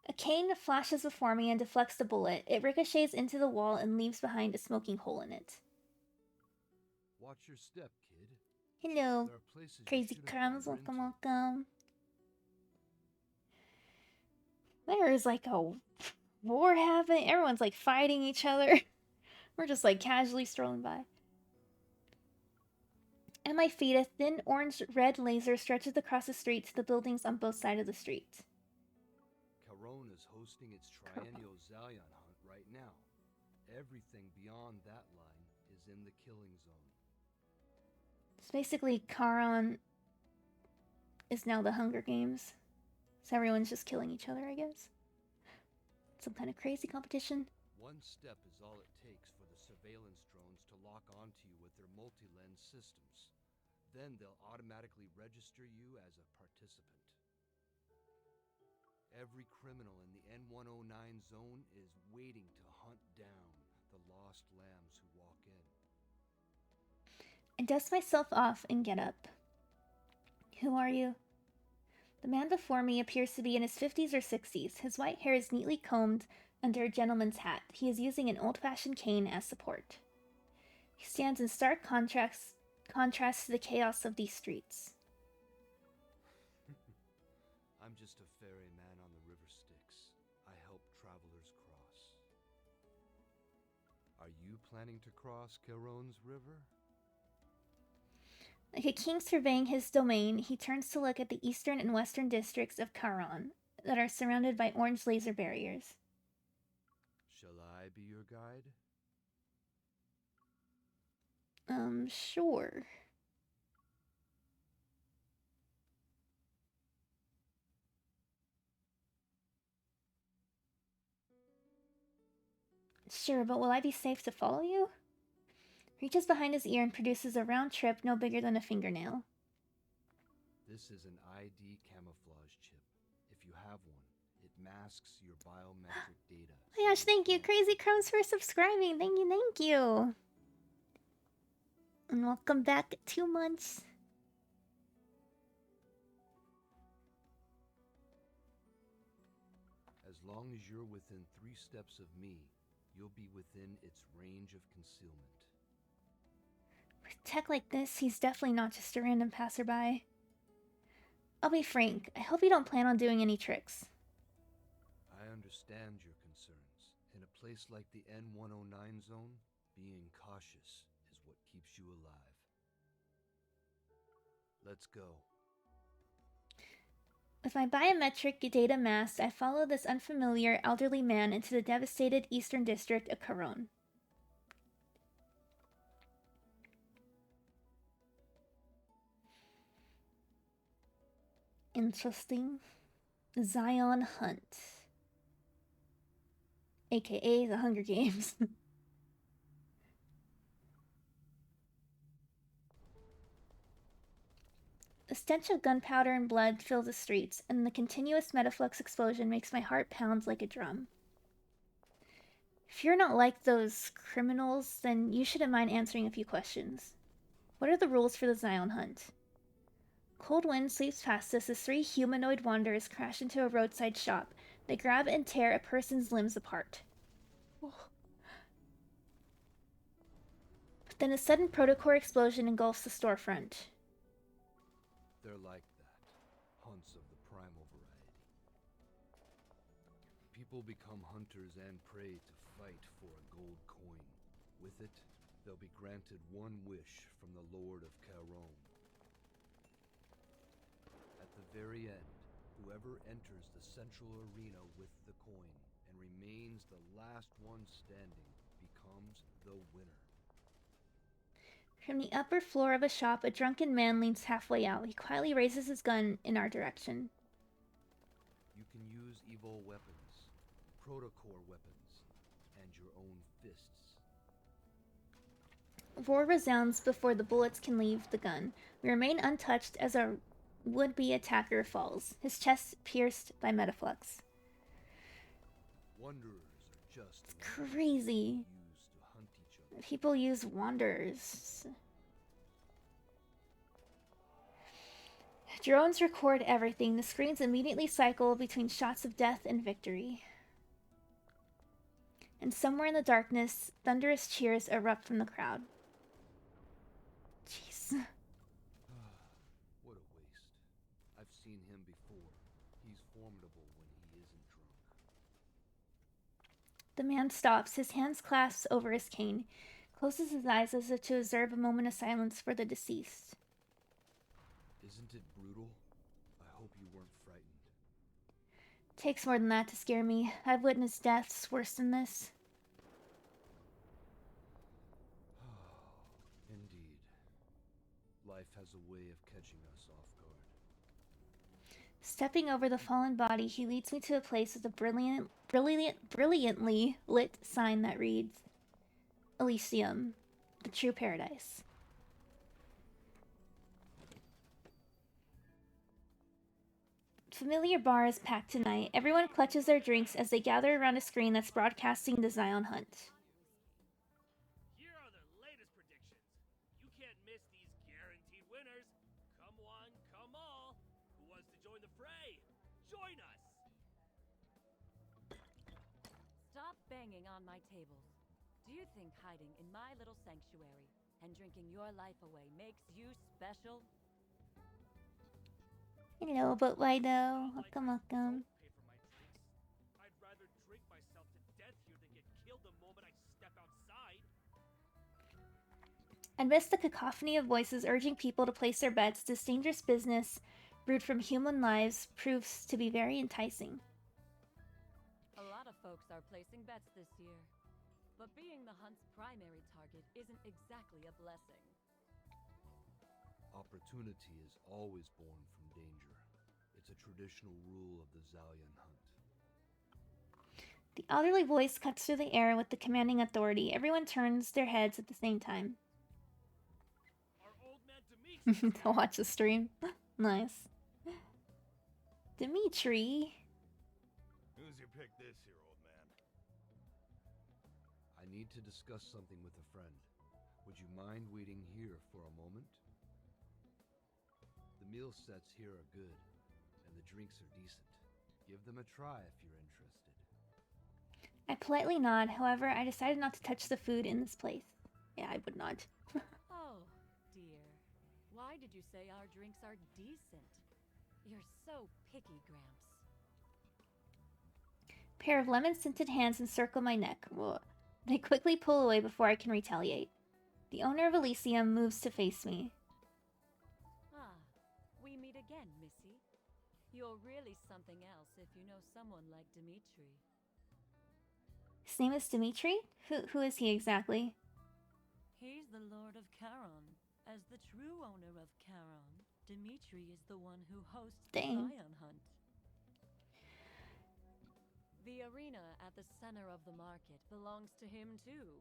A cane flashes before me and deflects the bullet. It ricochets into the wall and leaves behind a smoking hole in it. Watch your step, kid. Hello, crazy crumbs. Welcome, welcome. There's like a war happening. Everyone's like fighting each other. We're just like casually strolling by. At my feet, a thin orange-red laser stretches across the street to the buildings on both sides of the street. Caron is hosting its triennial Zalion hunt right now. Everything beyond that line is in the killing zone. So basically, Charon is now the Hunger Games. So everyone's just killing each other, I guess. Some kind of crazy competition. One step is all it takes for the surveillance drones to lock onto you with their multi-lens systems. Then they'll automatically register you as a participant. Every criminal in the N109 zone is waiting to hunt down the lost lambs who walk in. I dust myself off and get up. Who are you? The man before me appears to be in his 50s or 60s. His white hair is neatly combed under a gentleman's hat. He is using an old-fashioned cane as support. He stands in stark contrast to the chaos of these streets. I'm just a ferryman on the river Styx. I help travelers cross. Are you planning to cross Caron's river? Like a king surveying his domain, he turns to look at the eastern and western districts of Charon that are surrounded by orange laser barriers. Shall I be your guide? Sure. Sure, but will I be safe to follow you? Reaches behind his ear and produces a round trip no bigger than a fingernail. This is an ID camouflage chip. If you have one, it masks your biometric data. Oh my gosh, thank you, Crazy Crumbs, for subscribing. Thank you, thank you. And welcome back 2 months. As long as you're within 3 steps of me, you'll be within its range of concealment. With tech like this, he's definitely not just a random passerby. I'll be frank, I hope you don't plan on doing any tricks. I understand your concerns. In a place like the N109 zone, being cautious is what keeps you alive. Let's go. With my biometric data masked, I follow this unfamiliar elderly man into the devastated eastern district of Caron. Interesting. Zion Hunt. AKA the Hunger Games. The stench of gunpowder and blood fills the streets, and the continuous metaflux explosion makes my heart pound like a drum. If you're not like those criminals, then you shouldn't mind answering a few questions. What are the rules for the Zion Hunt? Cold wind sweeps past us as 3 humanoid wanderers crash into a roadside shop. They grab and tear a person's limbs apart. Oh. But then a sudden protocore explosion engulfs the storefront. They're like that. Hunts of the primal variety. People become hunters and prey to fight for a gold coin. With it, they'll be granted one wish from the Lord of Caron. At the very end, whoever enters the central arena with the coin and remains the last one standing becomes the winner. From the upper floor of a shop, a drunken man leans halfway out. He quietly raises his gun in our direction. You can use evil weapons, protocore weapons, and your own fists. A roar resounds before the bullets can leave the gun. We remain untouched as our would-be attacker falls, his chest pierced by metaflux. Wanderers are just It's crazy. used to hunt each other. People use wanderers. Drones record everything. The screens immediately cycle between shots of death and victory. And somewhere in the darkness, thunderous cheers erupt from the crowd. Jeez. What a waste. I've seen him before. He's formidable when he isn't drunk. The man stops, his hands clasped over his cane, closes his eyes as if to observe a moment of silence for the deceased. Isn't it brutal? I hope you weren't frightened. Takes more than that to scare me. I've witnessed deaths worse than this. Indeed. Life has a way of catching us off guard. Stepping over the fallen body, he leads me to a place with a brilliantly lit sign that reads, Elysium, the true paradise. Familiar bar is packed tonight. Everyone clutches their drinks as they gather around a screen that's broadcasting the Zion Hunt. Here are the latest predictions. You can't miss these guaranteed winners. Come one, come all. Who wants to join the fray? Join us! Stop banging on my tables. Do you think hiding in my little sanctuary and drinking your life away makes you special? Hello, but why though? Welcome, welcome. Don't pay for my drinks. I'd rather drink myself to death here than get killed the moment I step outside. Amidst the cacophony of voices urging people to place their bets, this dangerous business, brewed from human lives, proves to be very enticing. A lot of folks are placing bets this year. But being the hunt's primary target isn't exactly a blessing. Opportunity is always born from danger. It's a traditional rule of the Zalian hunt. The elderly voice cuts through the air with the commanding authority. Everyone turns their heads at the same time. Our old man Dimitri's To watch the stream. Nice. Dimitri. Who's your pick this year, old man? I need to discuss something with a friend. Would you mind waiting here for a moment? The meal sets here are good, and the drinks are decent. Give them a try if you're interested. I politely nod, however, I decided not to touch the food in this place. Yeah, I would not. Oh, dear. Why did you say our drinks are decent? You're so picky, Gramps. Pair of lemon-scented hands encircle my neck. Whoa. They quickly pull away before I can retaliate. The owner of Elysium moves to face me. Ah, we meet again, Missy. You're really something else if you know someone like Dimitri. His name is Dimitri? Who is he exactly? He's the Lord of Charon. As the true owner of Charon, Dimitri is the one who hosts the Dang. Zion Hunt. The arena at the center of the market belongs to him too.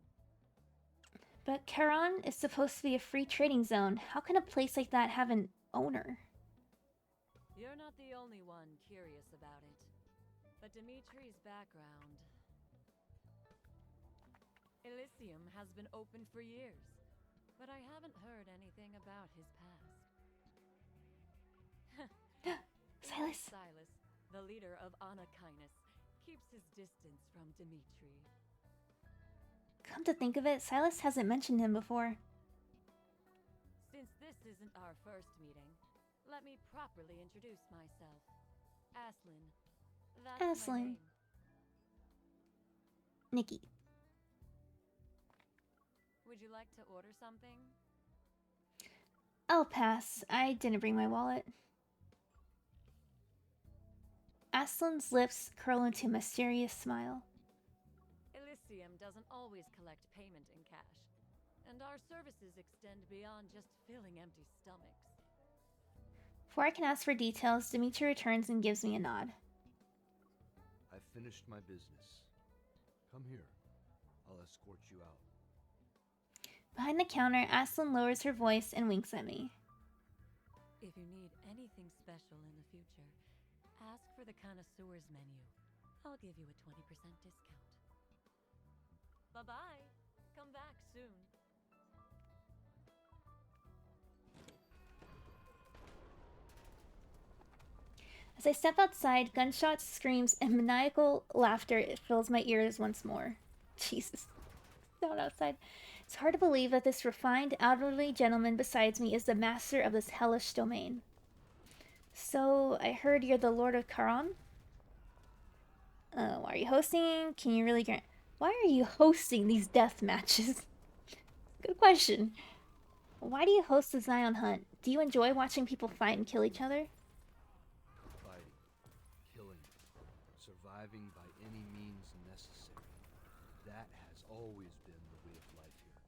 But Charon is supposed to be a free trading zone. How can a place like that have an owner? You're not the only one curious about it. But Dimitri's background... Elysium has been open for years, but I haven't heard anything about his past. Silas. Silas, the leader of Anakinus, keeps his distance from Dimitri. Come to think of it, Silas hasn't mentioned him before. Since this isn't our first meeting, let me properly introduce myself. Aslin. That's my Aslin. name. Nikki. Would you like to order something? I'll pass. I didn't bring my wallet. Aslan's lips curl into a mysterious smile. Elysium doesn't always collect payment in cash, and our services extend beyond just filling empty stomachs. Before I can ask for details, Dimitri returns and gives me a nod. I've finished my business. Come here. I'll escort you out. Behind the counter, Aslan lowers her voice and winks at me. If you need anything special in the future, ask for the connoisseur's menu. I'll give you a 20% discount. Bye-bye. Come back soon. As I step outside, gunshots, screams, and maniacal laughter fills my ears once more. Jesus. Down outside. It's hard to believe that this refined, elderly gentleman beside me is the master of this hellish domain. So, I heard you're the Lord of Charon? Why are you hosting? Can you really grant... Why are you hosting these death matches? Good question. Why do you host the Zion Hunt? Do you enjoy watching people fight and kill each other? Fighting, killing, surviving by any means necessary. That has always been the way of life here.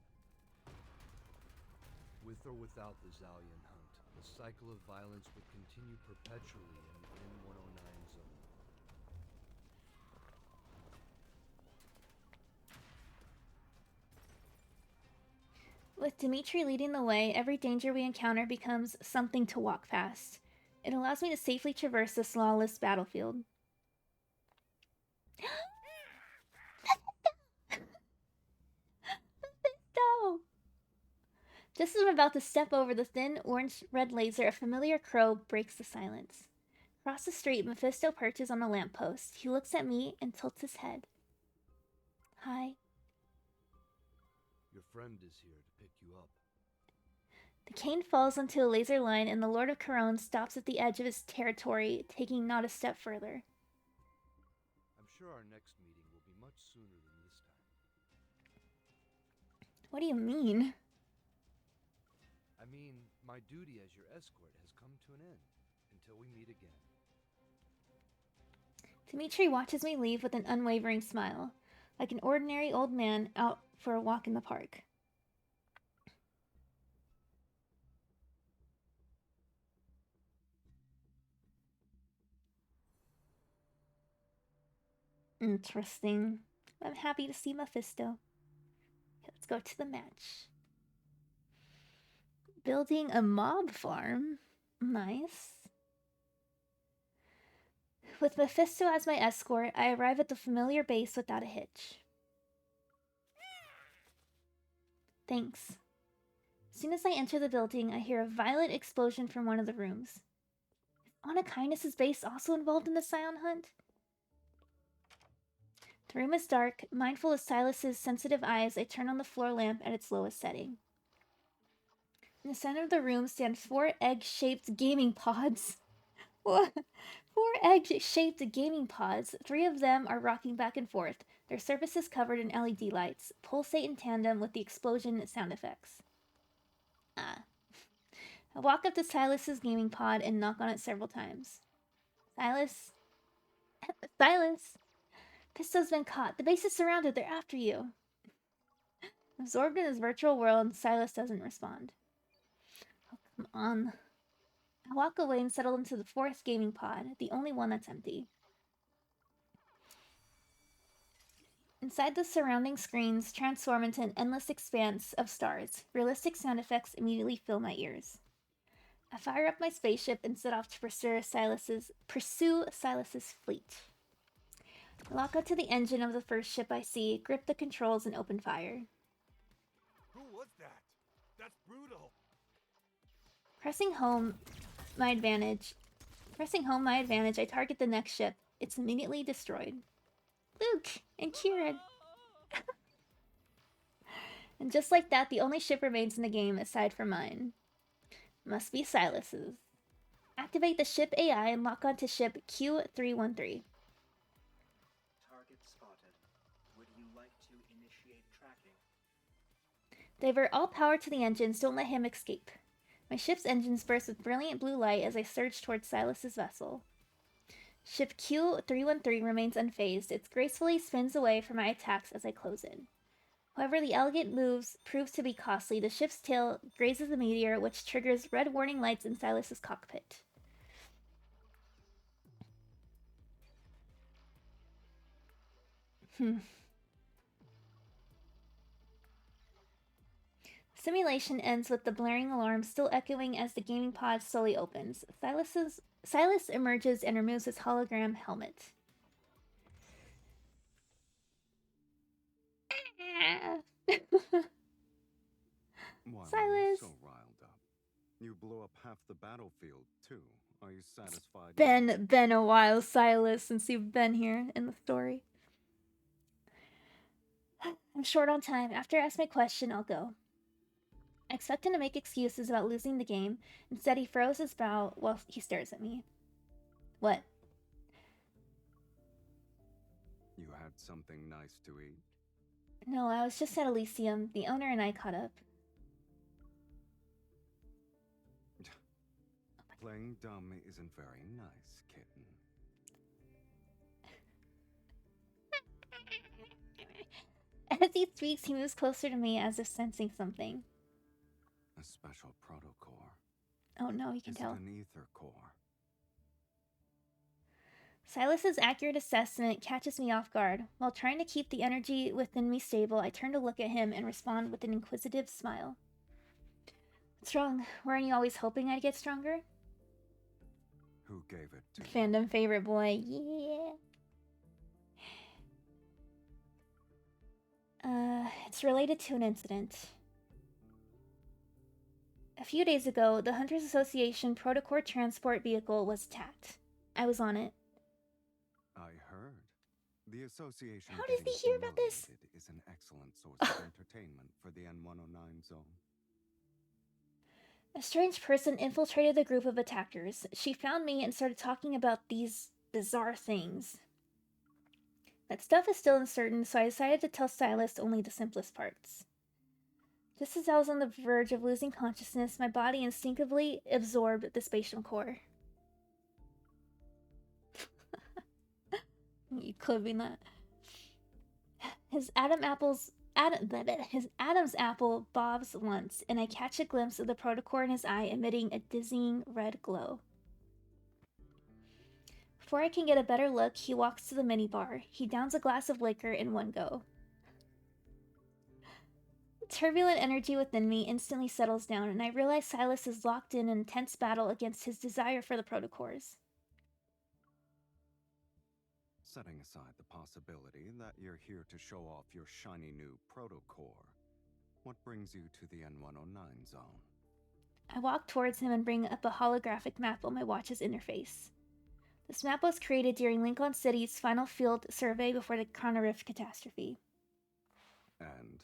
With or without the Zalian Hunt, the cycle of violence would continue perpetually in the N-109 zone. With Dimitri leading the way, every danger we encounter becomes something to walk past. It allows me to safely traverse this lawless battlefield. No! Just as I'm about to step over the thin orange-red laser, a familiar crow breaks the silence. Across the street, Mephisto perches on a lamppost. He looks at me and tilts his head. Hi. Your friend is here to pick you up. The cane falls onto a laser line, and the Lord of Charon stops at the edge of his territory, taking not a step further. I'm sure our next meeting will be much sooner than this time. What do you mean? I mean, my duty as your escort has come to an end, until we meet again. Dimitri watches me leave with an unwavering smile, like an ordinary old man out for a walk in the park. Interesting. I'm happy to see Mephisto. Okay, let's go to the match. Building a mob farm. Nice. With Mephisto as my escort, I arrive at the familiar base without a hitch. Thanks. As soon as I enter the building, I hear a violent explosion from one of the rooms. Is Anna Kindness's base also involved in the Scion hunt? The room is dark. Mindful of Silas's sensitive eyes, I turn on the floor lamp at its lowest setting. In the center of the room stand 4 egg-shaped gaming pods. What? 4 egg-shaped gaming pods. 3 of them are rocking back and forth, their surfaces covered in LED lights, pulsate in tandem with the explosion sound effects. Ah. I walk up to Silas's gaming pod and knock on it several times. Silas? Silas? Pisto's been caught. The base is surrounded. They're after you. Absorbed in his virtual world, Silas doesn't respond. Oh, come on. I walk away and settle into the 4th gaming pod, the only one that's empty. Inside the surrounding screens transform into an endless expanse of stars. Realistic sound effects immediately fill my ears. I fire up my spaceship and set off to pursue Silas's fleet. I lock onto the engine of the first ship I see, grip the controls, and open fire. Who was that? That's brutal. Pressing home my advantage, I target the next ship. It's immediately destroyed. Luke and Kieran. And just like that, the only ship remains in the game aside from mine. Must be Silas's. Activate the ship AI and lock onto ship Q313. Target spotted. Would you like to initiate tracking? Divert all power to the engines, don't let him escape. My ship's engines burst with brilliant blue light as I surge towards Silas's vessel. Ship Q313 remains unfazed. It gracefully spins away from my attacks as I close in. However, the elegant moves proves to be costly. The ship's tail grazes the meteor, which triggers red warning lights in Silas's cockpit. Simulation ends with the blaring alarm still echoing as the gaming pod slowly opens. Silas emerges and removes his hologram helmet. Why Silas! were you so riled up? You blew up half the battlefield, too. Are you satisfied? Been a while, Silas, since you've been here in the story. I'm short on time. After I ask my question, I'll go. I expect him to make excuses about losing the game. Instead, he furrows his brow while he stares at me. What? You had something nice to eat? No, I was just at Elysium. The owner and I caught up. Playing dumb isn't very nice, kitten. As he speaks, he moves closer to me as if sensing something. A special protocore. Oh no, you can Is tell. it an ether core? Silas's accurate assessment catches me off guard. While trying to keep the energy within me stable, I turn to look at him and respond with an inquisitive smile. What's wrong? Weren't you always hoping I'd get stronger? Who gave it to you? Fandom favorite boy, yeah. It's related to an incident. A few days ago, the Hunters Association Protocore transport vehicle was attacked. I was on it. I heard. The association How does getting he hear about this? humiliated is an excellent source of entertainment for the N109 zone. A strange person infiltrated the group of attackers. She found me and started talking about these bizarre things. That stuff is still uncertain, so I decided to tell Silas only the simplest parts. Just as I was on the verge of losing consciousness, my body instinctively absorbed the spatial core. You clipping that. His Adam's apple bobs once, and I catch a glimpse of the protocore in his eye, emitting a dizzying red glow. Before I can get a better look, he walks to the minibar. He downs a glass of liquor in one go. Turbulent energy within me instantly settles down, and I realize Silas is locked in an intense battle against his desire for the protocores. Setting aside the possibility that you're here to show off your shiny new protocore, what brings you to the N109 zone? I walk towards him and bring up a holographic map on my watch's interface. This map was created during Lincoln City's final field survey before the Chrono Rift catastrophe. And?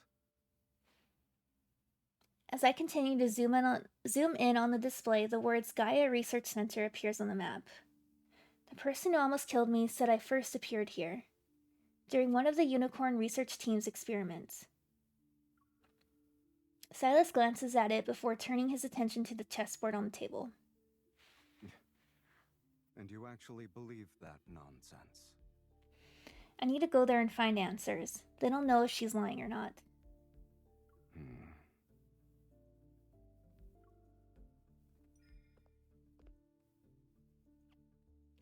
As I continue to zoom in on the display, the words Gaia Research Center appears on the map. The person who almost killed me said I first appeared here, during one of the Unicorn research team's experiments. Silas glances at it before turning his attention to the chessboard on the table. And you actually believe that nonsense? I need to go there and find answers. Then I'll know if she's lying or not.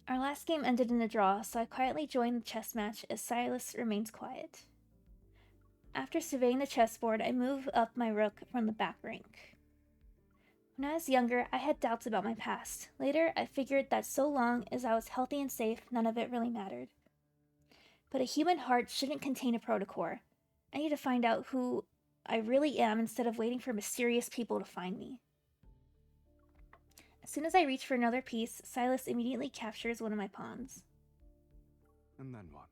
Our last game ended in a draw, so I quietly joined the chess match as Silas remains quiet. After surveying the chessboard, I move up my rook from the back rank. When I was younger, I had doubts about my past. Later, I figured that so long as I was healthy and safe, none of it really mattered. But a human heart shouldn't contain a protocore. I need to find out who I really am instead of waiting for mysterious people to find me. As soon as I reach for another piece, Silas immediately captures one of my pawns. And then what?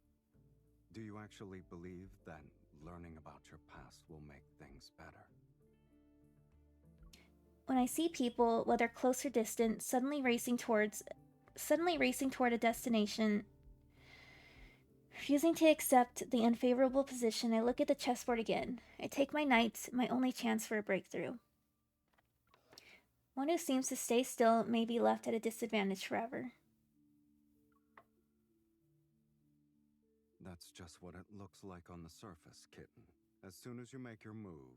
Do you actually believe that learning about your past will make things better? When I see people, whether close or distant, suddenly racing toward a destination, refusing to accept the unfavorable position, I look at the chessboard again. I take my knight, my only chance for a breakthrough. One who seems to stay still may be left at a disadvantage forever. That's just what it looks like on the surface, kitten. As soon as you make your move,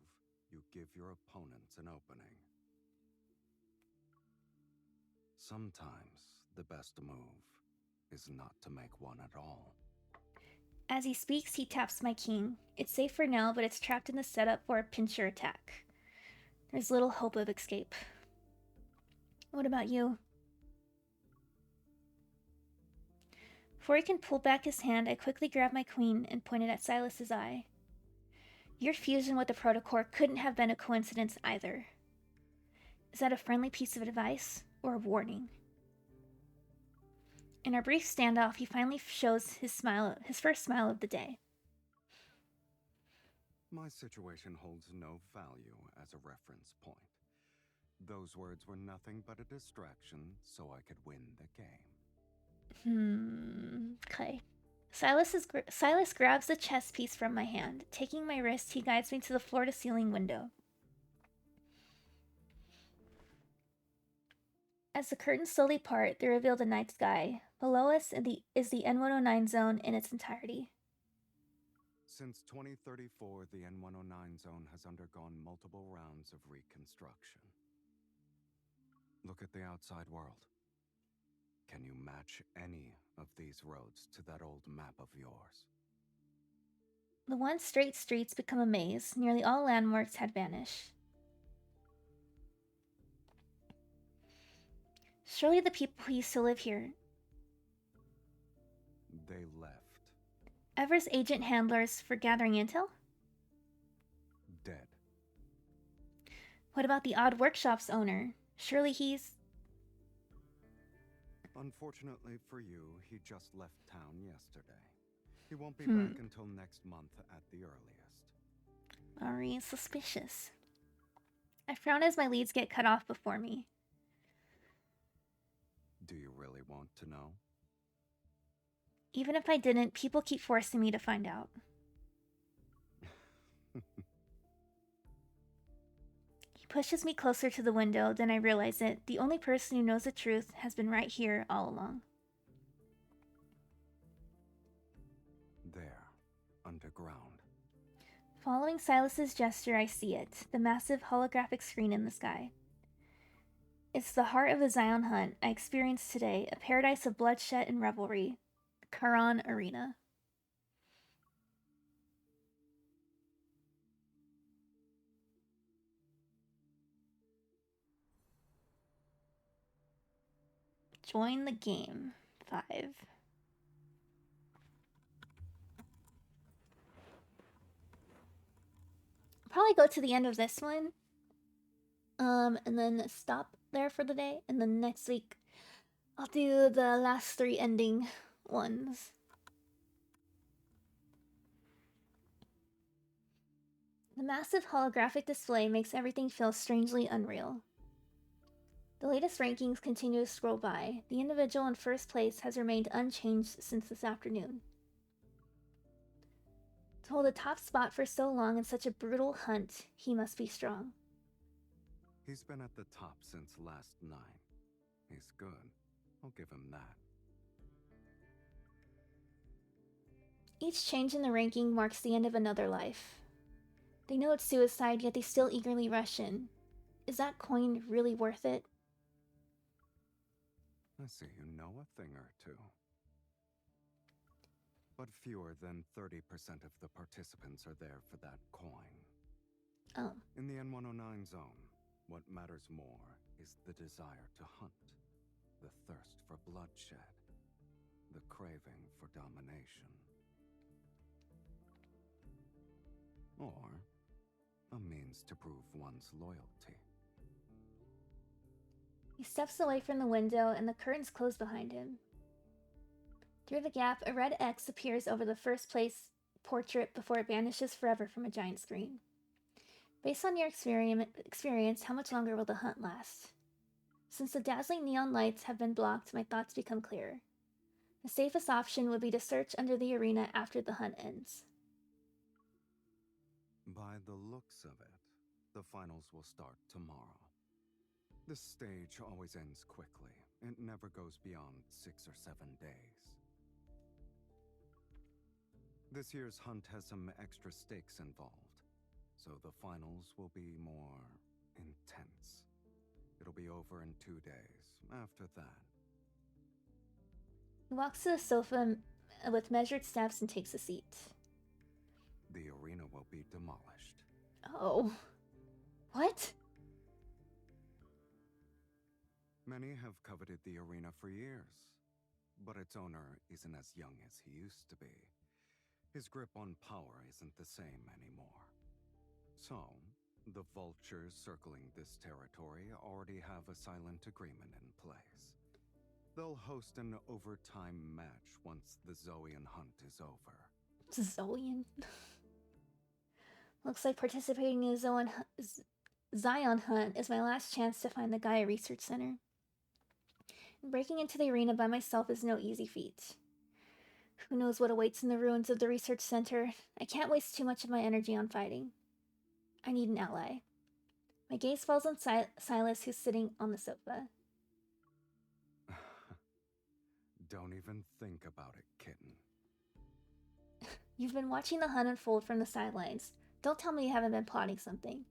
you give your opponents an opening. Sometimes the best move is not to make one at all. As he speaks, he taps my king. It's safe for now, but it's trapped in the setup for a pincher attack. There's little hope of escape. What about you? Before he can pull back his hand, I quickly grab my queen and point it at Silas's eye. Your fusion with the protocore couldn't have been a coincidence either. Is that a friendly piece of advice or a warning? In our brief standoff, he finally shows his first smile of the day. My situation holds no value as a reference point. Those words were nothing but a distraction so I could win the game. Okay. Silas grabs the chess piece from my hand. Taking my wrist, he guides me to the floor-to-ceiling window. As the curtains slowly part, they reveal the night sky. Below us is the N109 zone in its entirety. Since 2034, the N109 zone has undergone multiple rounds of reconstruction. Look at the outside world. Can you match any of these roads to that old map of yours? The once straight streets become a maze. Nearly all landmarks had vanished. Surely the people who used to live here. They left. Ever's agent handlers for gathering intel? Dead. What about the odd workshop's owner? Surely he's... Unfortunately for you, he just left town yesterday. He won't be back until next month at the earliest. Very suspicious. I frown as my leads get cut off before me. Do you really want to know? Even if I didn't, people keep forcing me to find out. He pushes me closer to the window, then I realize it. The only person who knows the truth has been right here all along. There, underground. Following Silas's gesture, I see it. The massive holographic screen in the sky. It's the heart of the Zion Hunt I experienced today, a paradise of bloodshed and revelry. Kuran Arena. Join the game. 5. Probably go to the end of this one. And then stop there for the day. And then next week, I'll do the last 3 ending ones. The massive holographic display makes everything feel strangely unreal. The latest rankings continue to scroll by. The individual in first place has remained unchanged since this afternoon. To hold a top spot for so long in such a brutal hunt, he must be strong. He's been at the top since last night. He's good. I'll give him that. Each change in the ranking marks the end of another life. They know it's suicide, yet they still eagerly rush in. Is that coin really worth it? I see you know a thing or two. But fewer than 30% of the participants are there for that coin. Oh. In the N109 zone, what matters more is the desire to hunt, the thirst for bloodshed, the craving for domination. Or a means to prove one's loyalty. He steps away from the window and the curtains close behind him. Through the gap, a red X appears over the first place portrait before it vanishes forever from a giant screen. Based on your experience, how much longer will the hunt last? Since the dazzling neon lights have been blocked, my thoughts become clearer. The safest option would be to search under the arena after the hunt ends. By the looks of it, the finals will start tomorrow. This stage always ends quickly. It never goes beyond 6 or 7 days. This year's hunt has some extra stakes involved, so the finals will be more intense. It'll be over in 2 days. After that... He walks to the sofa with measured steps and takes a seat. The arena will be demolished. Oh. What? Many have coveted the arena for years, but its owner isn't as young as he used to be. His grip on power isn't the same anymore. So, the vultures circling this territory already have a silent agreement in place. They'll host an overtime match once the Zoian hunt is over. Zoian? Looks like participating in the Zion Hunt is my last chance to find the Gaia Research Center. Breaking into the arena by myself is no easy feat. Who knows what awaits in the ruins of the research center? I can't waste too much of my energy on fighting. I need an ally. My gaze falls on Silas, who's sitting on the sofa. Don't even think about it, kitten. You've been watching the hunt unfold from the sidelines. Don't tell me you haven't been plotting something.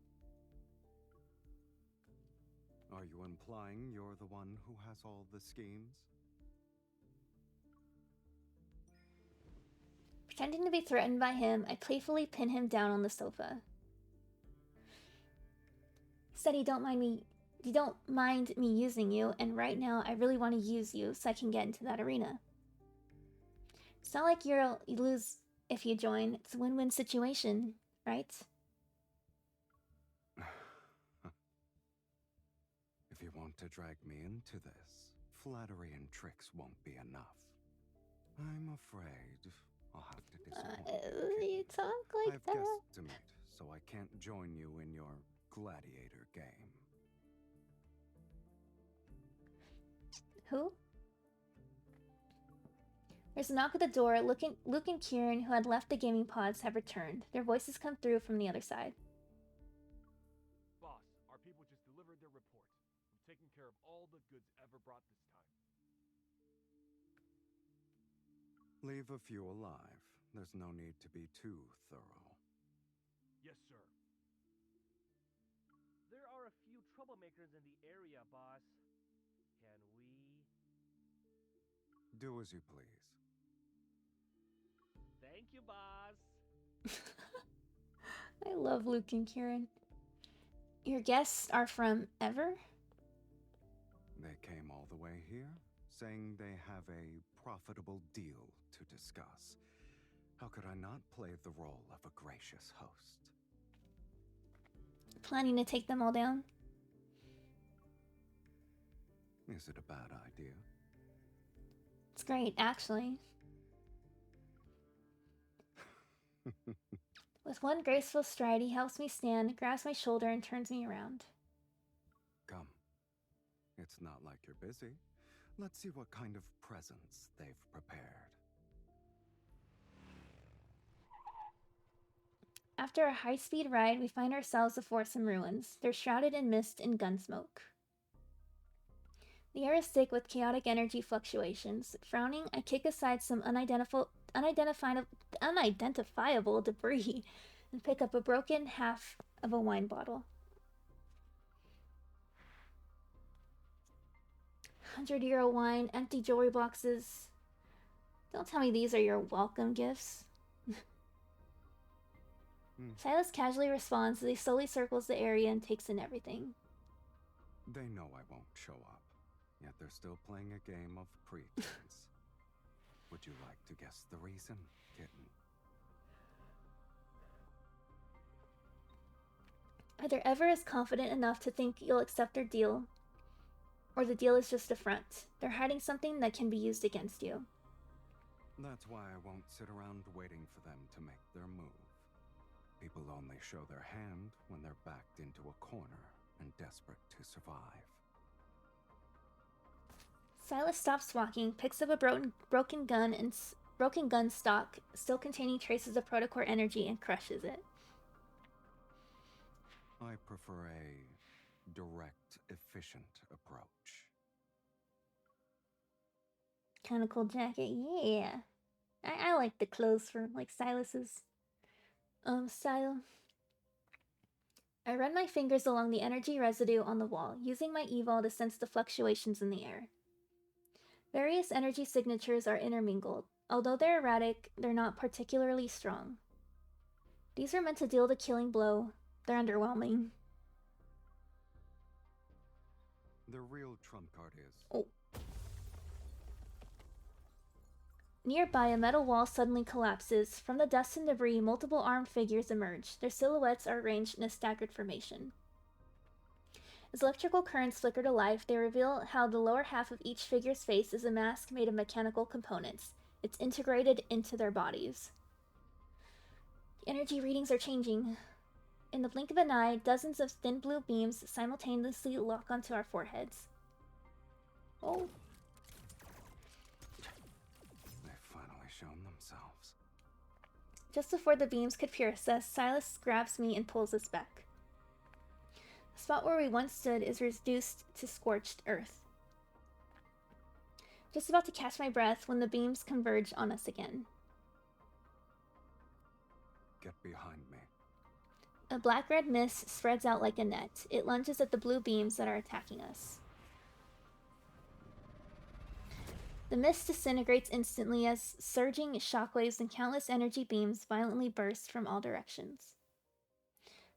Are you implying you're the one who has all the schemes? Pretending to be threatened by him, I playfully pin him down on the sofa. He said you don't mind me using you, and right now I really want to use you so I can get into that arena. It's not like you lose if you join. It's a win-win situation, right? If you want to drag me into this, flattery and tricks won't be enough. I'm afraid I'll have to disappoint you. You talk like I've that. guests to meet, so I can't join you in your gladiator game. Who? There's a knock at the door. Luke and Kieran, who had left the gaming pods, have returned. Their voices come through from the other side. Boss, our people just delivered their report. We've taken care of all the goods ever brought this time. Leave a few alive. There's no need to be too thorough. Yes, sir. There are a few troublemakers in the area, boss. Can we? Do as you please. Thank you, boss. I love Luke and Kieran. Your guests are from Ever? They came all the way here, saying they have a profitable deal to discuss. How could I not play the role of a gracious host? Planning to take them all down? Is it a bad idea? It's great, actually. With one graceful stride, he helps me stand, grabs my shoulder, and turns me around. Come. It's not like you're busy. Let's see what kind of presents they've prepared. After a high-speed ride, we find ourselves before some ruins. They're shrouded in mist and gun smoke. The air is thick with chaotic energy fluctuations. Frowning, I kick aside some unidentifiable debris and pick up a broken half of a wine bottle. 100-year-old wine, empty jewelry boxes. Don't tell me these are your welcome gifts. Silas casually responds as he slowly circles the area and takes in everything. They know I won't show up, yet they're still playing a game of pretense. Would you like to guess the reason, kitten? Either Ever is confident enough to think you'll accept their deal, or the deal is just a front. They're hiding something that can be used against you. That's why I won't sit around waiting for them to make their move. People only show their hand when they're backed into a corner and desperate to survive. Silas stops walking, picks up a broken gun stock, still containing traces of protocore energy, and crushes it. I prefer a direct, efficient approach. Kind of cool jacket, yeah. I like the clothes for like Silas's style. I run my fingers along the energy residue on the wall, using my evol to sense the fluctuations in the air. Various energy signatures are intermingled. Although they're erratic, they're not particularly strong. These are meant to deal the killing blow. They're underwhelming. The real trump card is... Oh. Nearby, a metal wall suddenly collapses. From the dust and debris, multiple armed figures emerge. Their silhouettes are arranged in a staggered formation. As electrical currents flicker to life, they reveal how the lower half of each figure's face is a mask made of mechanical components. It's integrated into their bodies. The energy readings are changing. In the blink of an eye, dozens of thin blue beams simultaneously lock onto our foreheads. Oh. Shown themselves. Just before the beams could pierce us, Silas grabs me and pulls us back. The spot where we once stood is reduced to scorched earth. Just about to catch my breath when the beams converge on us again. Get behind me. A black-red mist spreads out like a net. It lunges at the blue beams that are attacking us. The mist disintegrates instantly as surging shockwaves and countless energy beams violently burst from all directions.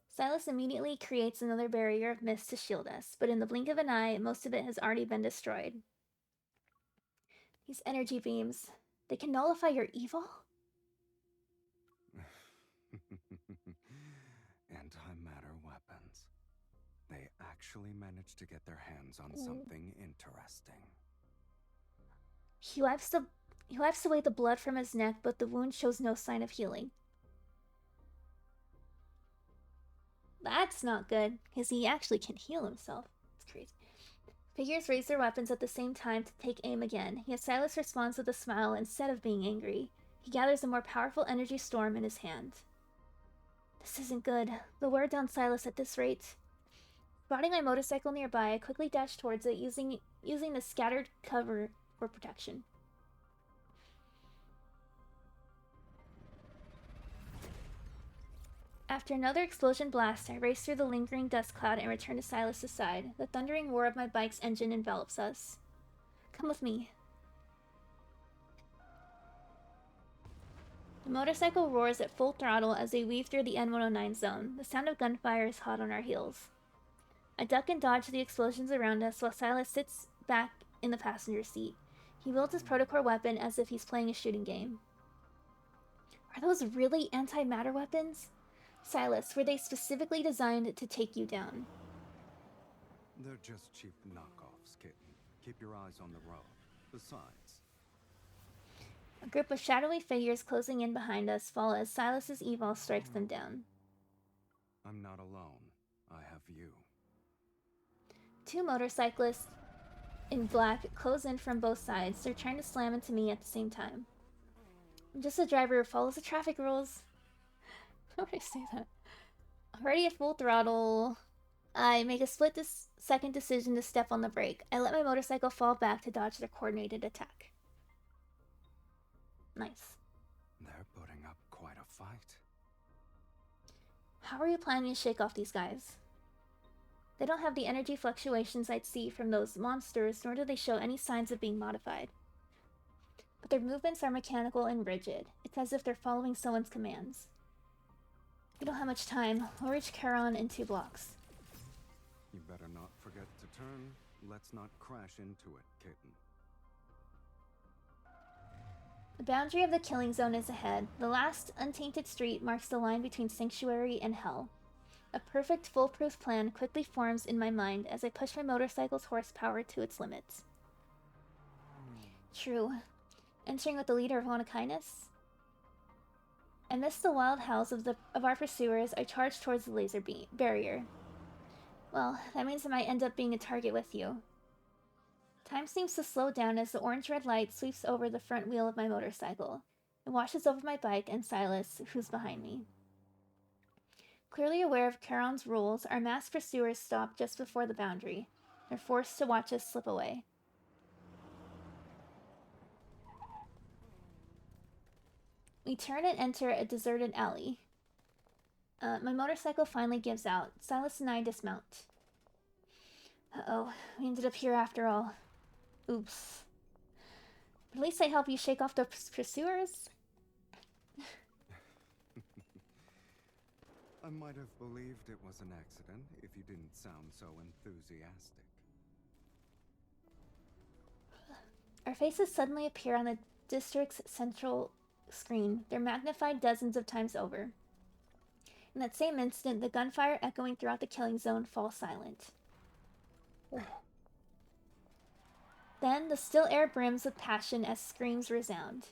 Silas immediately creates another barrier of mist to shield us, but in the blink of an eye, most of it has already been destroyed. These energy beams, they can nullify your evil? Antimatter weapons. They actually managed to get their hands on something interesting. He wipes away the blood from his neck, but the wound shows no sign of healing. That's not good, because he actually can heal himself. It's crazy. Figures raise their weapons at the same time to take aim again. Yet Silas responds with a smile instead of being angry. He gathers a more powerful energy storm in his hand. This isn't good. They'll wear down Silas at this rate. Spotting my motorcycle nearby, I quickly dash towards it, using the scattered cover for protection. After another explosion blast, I race through the lingering dust cloud and return to Silas's side. The thundering roar of my bike's engine envelops us. Come with me. The motorcycle roars at full throttle as we weave through the N109 zone. The sound of gunfire is hot on our heels. I duck and dodge the explosions around us while Silas sits back in the passenger seat. He wields his protocore weapon as if he's playing a shooting game. Are those really antimatter weapons? Silas, were they specifically designed to take you down? They're just cheap knockoffs, kitten. Keep your eyes on the road. Besides, a group of shadowy figures closing in behind us follow as Silas's evol strikes them down. I'm not alone. I have you. Two motorcyclists in black close in from both sides. They're trying to slam into me at the same time. I'm just a driver who follows the traffic rules. How would I say that? Already at full throttle, I make a split-second decision to step on the brake. I let my motorcycle fall back to dodge their coordinated attack. Nice. They're putting up quite a fight. How are you planning to shake off these guys? They don't have the energy fluctuations I'd see from those monsters, nor do they show any signs of being modified. But their movements are mechanical and rigid. It's as if they're following someone's commands. We don't have much time. We'll reach Charon in 2 blocks. You better not forget to turn. Let's not crash into it, kitten. The boundary of the killing zone is ahead. The last untainted street marks the line between Sanctuary and Hell. A perfect, foolproof plan quickly forms in my mind as I push my motorcycle's horsepower to its limits. True. Entering with the leader of Wanakainis? Amidst the wild howls of our pursuers, I charge towards the laser barrier. Well, that means I might end up being a target with you. Time seems to slow down as the orange-red light sweeps over the front wheel of my motorcycle. It washes over my bike and Silas, who's behind me. Clearly aware of Charon's rules, our masked pursuers stop just before the boundary. They're forced to watch us slip away. We turn and enter a deserted alley. My motorcycle finally gives out. Silas and I dismount. Uh-oh, we ended up here after all. Oops. At least I help you shake off the pursuers. I might have believed it was an accident if you didn't sound so enthusiastic. Our faces suddenly appear on the district's central screen. They're magnified dozens of times over. In that same instant, the gunfire echoing throughout the killing zone falls silent. Then, the still air brims with passion as screams resound.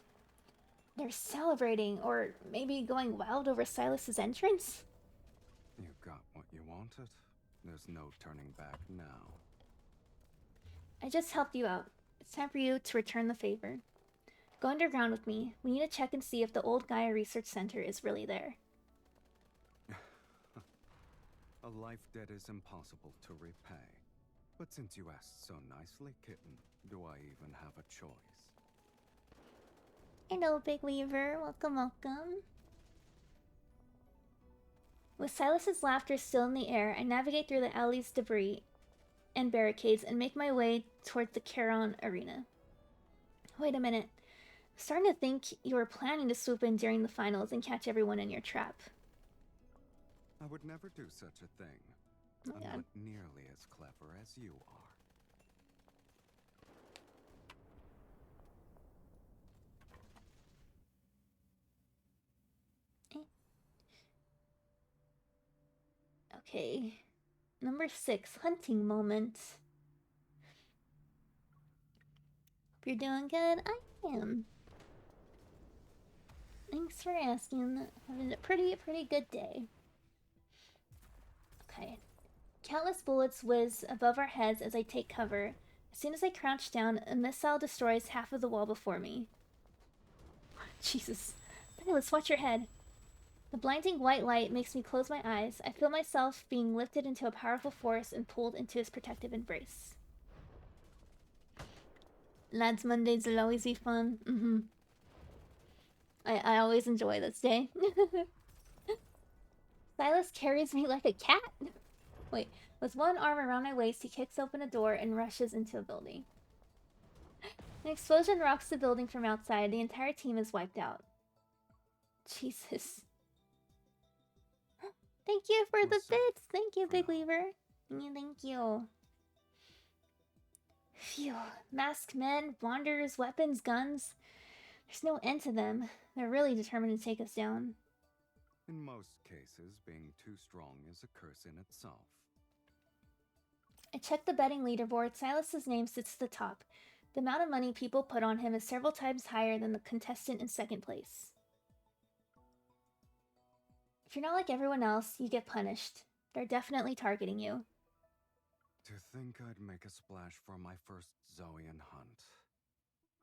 They're celebrating, or maybe going wild over Silas's entrance? You got what you wanted. There's no turning back now. I just helped you out. It's time for you to return the favor. Go underground with me. We need to check and see if the old Gaia Research Center is really there. A life debt is impossible to repay. But since you asked so nicely, kitten, do I even have a choice? Hello, Big Weaver. Welcome, welcome. With Silas's laughter still in the air, I navigate through the alley's debris and barricades and make my way towards the Charon arena. Wait a minute. I'm starting to think you were planning to swoop in during the finals and catch everyone in your trap. I would never do such a thing. Oh, I'm God. not nearly as clever as you are. Okay. Number 6, hunting moment. Hope you're doing good. I am. Thanks for asking. Having a pretty good day. Okay. Countless bullets whiz above our heads as I take cover. As soon as I crouch down, a missile destroys half of the wall before me. Jesus. Silas, watch your head. The blinding white light makes me close my eyes. I feel myself being lifted into a powerful force and pulled into his protective embrace. Lads Mondays will always be fun. I always enjoy this day. Silas carries me like a cat. Wait, with one arm around my waist, he kicks open a door and rushes into a building. An explosion rocks the building from outside. The entire team is wiped out. Jesus. Thank you for the bits. Thank you, Big Weaver. Thank you. Phew. Masked men, wanderers, weapons, guns. There's no end to them. They're really determined to take us down. In most cases, being too strong is a curse in itself. I checked the betting leaderboard. Silas's name sits at the top. The amount of money people put on him is several times higher than the contestant in second place. If you're not like everyone else, you get punished. They're definitely targeting you. To think I'd make a splash for my first Zoian hunt.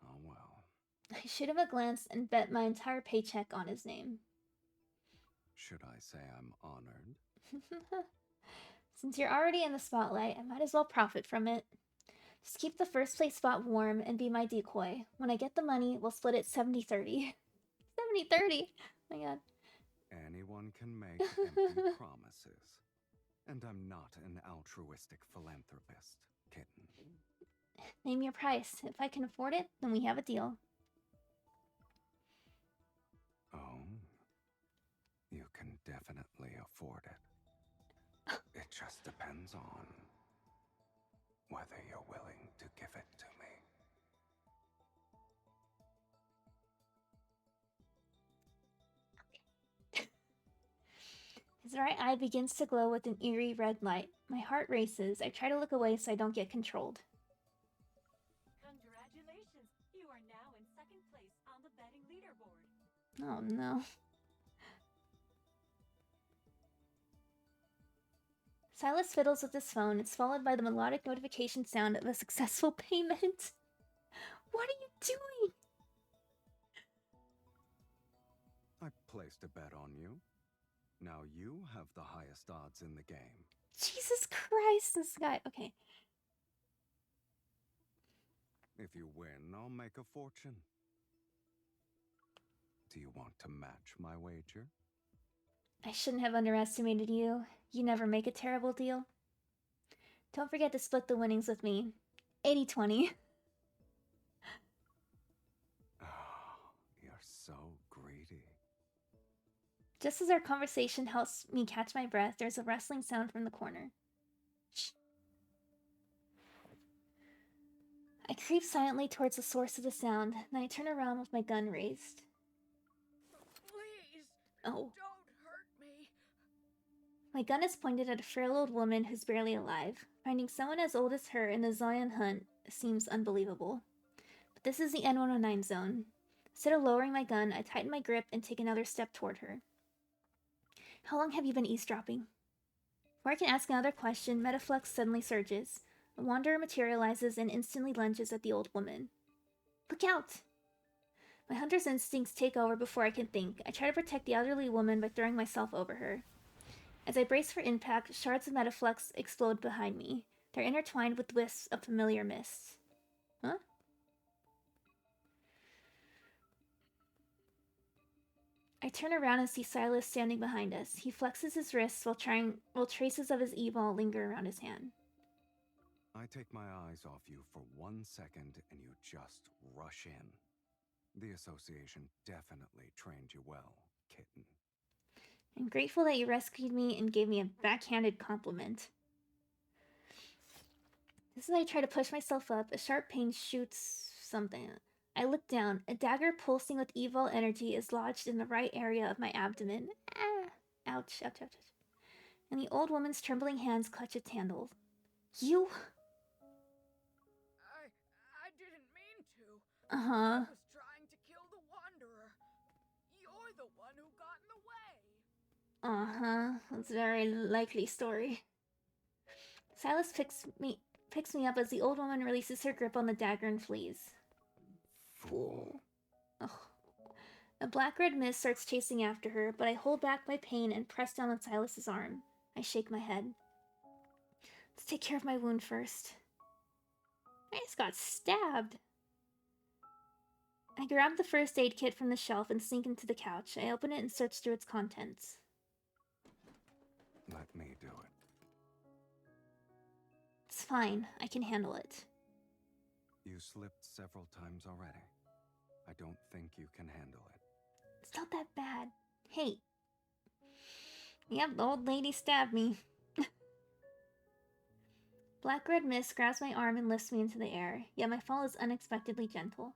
Oh well. I shoot him a glance and bet my entire paycheck on his name. Should I say I'm honored? Since you're already in the spotlight, I might as well profit from it. Just keep the first place spot warm and be my decoy. When I get the money, we'll split it 70-30. 70-30? Oh my god. Anyone can make empty promises. And I'm not an altruistic philanthropist, kitten. Name your price. If I can afford it, then we have a deal. Oh, you can definitely afford it. It just depends on whether you're willing to give it to me. His right eye begins to glow with an eerie red light. My heart races. I try to look away so I don't get controlled. Congratulations! You are now in second place on the betting leaderboard. Oh no. Silas fiddles with his phone. It's followed by the melodic notification sound of a successful payment. What are you doing? I placed a bet on you. Now you have the highest odds in the game. Jesus Christ, this guy. Okay. If you win, I'll make a fortune. Do you want to match my wager? I shouldn't have underestimated you. You never make a terrible deal. Don't forget to split the winnings with me. 80-20. Oh, you're so greedy. Just as our conversation helps me catch my breath, there's a rustling sound from the corner. Shh. I creep silently towards the source of the sound, then I turn around with my gun raised. Please, oh. Don't hurt me. My gun is pointed at a frail old woman who's barely alive. Finding someone as old as her in the Zoian hunt seems unbelievable. But this is the N109 zone. Instead of lowering my gun, I tighten my grip and take another step toward her. How long have you been eavesdropping? Before I can ask another question, Metaflux suddenly surges. A wanderer materializes and instantly lunges at the old woman. Look out! My hunter's instincts take over before I can think. I try to protect the elderly woman by throwing myself over her. As I brace for impact, shards of Metaflux explode behind me. They're intertwined with wisps of familiar mist. Huh? I turn around and see Silas standing behind us. He flexes his wrists while traces of his evil linger around his hand. I take my eyes off you for 1 second and you just rush in. The association definitely trained you well, kitten. I'm grateful that you rescued me and gave me a backhanded compliment. Just as I try to push myself up, a sharp pain shoots something. I look down. A dagger pulsing with evil energy is lodged in the right area of my abdomen. Ah! Ouch, ouch, ouch, ouch. And the old woman's trembling hands clutch its handle. You? I didn't mean to. Uh-huh. I was trying to kill the Wanderer. You're the one who got in the way. Uh-huh. That's a very likely story. Silas picks me up as the old woman releases her grip on the dagger and flees. Fool. Ugh. A black-red mist starts chasing after her, but I hold back my pain and press down on Silas's arm. I shake my head. Let's take care of my wound first. I just got stabbed. I grab the first aid kit from the shelf and sink into the couch. I open it and search through its contents. Let me do it. It's fine. I can handle it. You slipped several times already. I don't think you can handle it. It's not that bad. Hey. Yep, the old lady stabbed me. Black-red mist grabs my arm and lifts me into the air, yet my fall is unexpectedly gentle.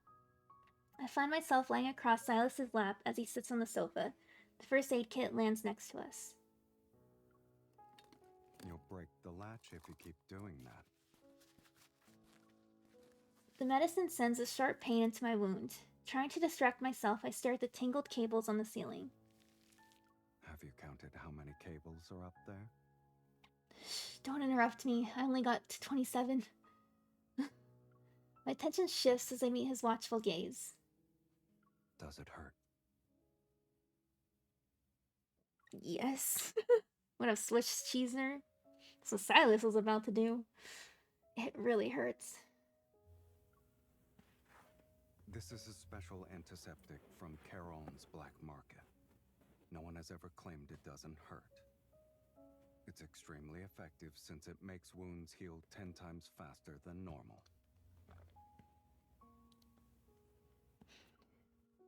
I find myself lying across Silas's lap as he sits on the sofa. The first aid kit lands next to us. You'll break the latch if you keep doing that. The medicine sends a sharp pain into my wound. Trying to distract myself, I stare at the tangled cables on the ceiling. Have you counted how many cables are up there? Shh, don't interrupt me. I only got to 27. My attention shifts as I meet his watchful gaze. Does it hurt? Yes. What a Swiss cheesener. That's what Silas was about to do. It really hurts. This is a special antiseptic from Caron's black market. No one has ever claimed it doesn't hurt. It's extremely effective since it makes wounds heal 10 times faster than normal.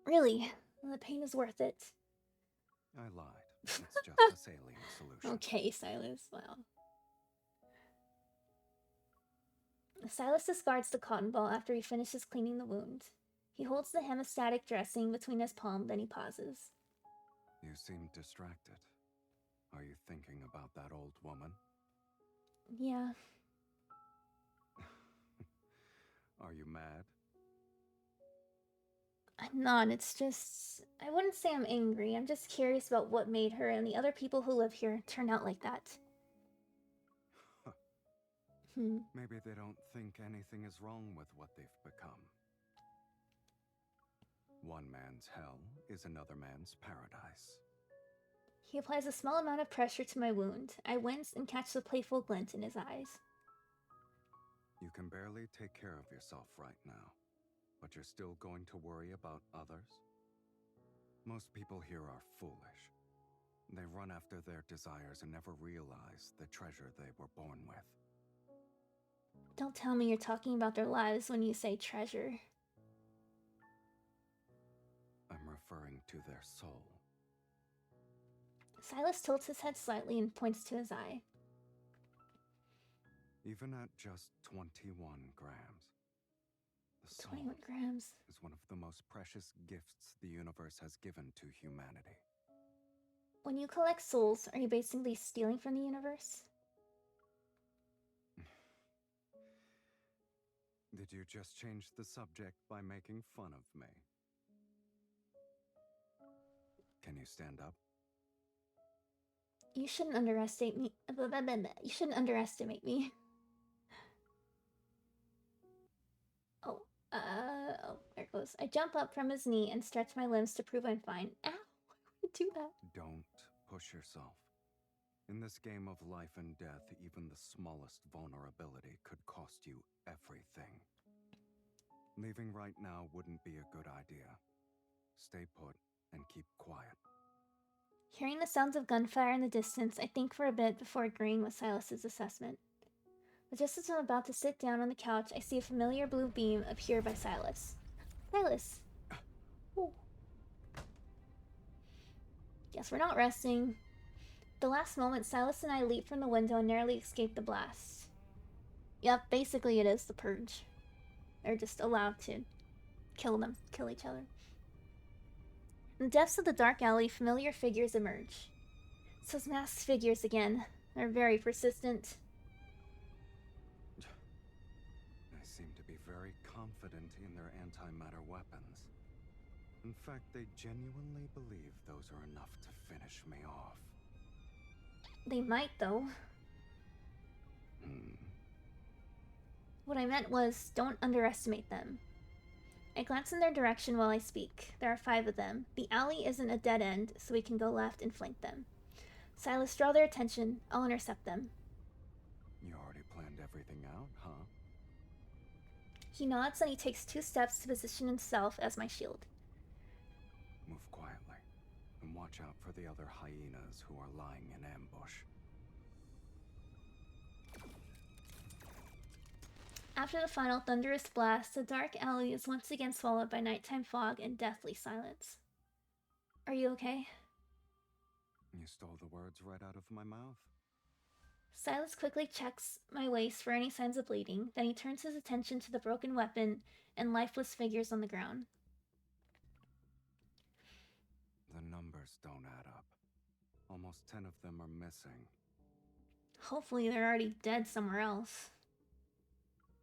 Really? The pain is worth it. I lied. It's just a saline solution. Okay, Silas. Wow. Silas discards the cotton ball after he finishes cleaning the wound. He holds the hemostatic dressing between his palm, then he pauses. You seem distracted. Are you thinking about that old woman? Yeah. Are you mad? I'm not. It's just... I wouldn't say I'm angry. I'm just curious about what made her and the other people who live here turn out like that. Maybe they don't think anything is wrong with what they've become. One man's hell is another man's paradise. He applies a small amount of pressure to my wound. I wince and catch the playful glint in his eyes. You can barely take care of yourself right now, but you're still going to worry about others? Most people here are foolish. They run after their desires and never realize the treasure they were born with. Don't tell me you're talking about their lives when you say treasure. I'm referring to their soul. Silas tilts his head slightly and points to his eye. Even at just 21 grams, the soul 21 grams. is one of the most precious gifts the universe has given to humanity. When you collect souls, are you basically stealing from the universe? Did you just change the subject by making fun of me? Can you stand up? You shouldn't underestimate me. You shouldn't underestimate me. Oh, there it goes. I jump up from his knee and stretch my limbs to prove I'm fine. Ow! Why would you do that? Don't push yourself. In this game of life and death, even the smallest vulnerability could cost you everything. Leaving right now wouldn't be a good idea. Stay put and keep quiet. Hearing the sounds of gunfire in the distance, I think for a bit before agreeing with Silas's assessment. But just as I'm about to sit down on the couch, I see a familiar blue beam appear by Silas. Silas! Ooh. Guess we're not resting. At the last moment, Silas and I leap from the window and narrowly escape the blast. Yep, basically it is the purge. They're just allowed to kill each other. In the depths of the dark alley, familiar figures emerge. It's those masked figures again. They're very persistent. They seem to be very confident in their antimatter weapons. In fact, they genuinely believe those are enough to finish me off. They might, though. What I meant was, don't underestimate them. I glance in their direction while I speak. There are 5 of them. The alley isn't a dead end, so we can go left and flank them. Silas, draw their attention. I'll intercept them. You already planned everything out, huh? He nods and he takes 2 steps to position himself as my shield. Move quietly, and watch out for the other hyenas who are lying in ambush. After the final thunderous blast, the dark alley is once again swallowed by nighttime fog and deathly silence. Are you okay? You stole the words right out of my mouth. Silas quickly checks my waist for any signs of bleeding, then he turns his attention to the broken weapon and lifeless figures on the ground. The numbers don't add up. Almost 10 of them are missing. Hopefully they're already dead somewhere else.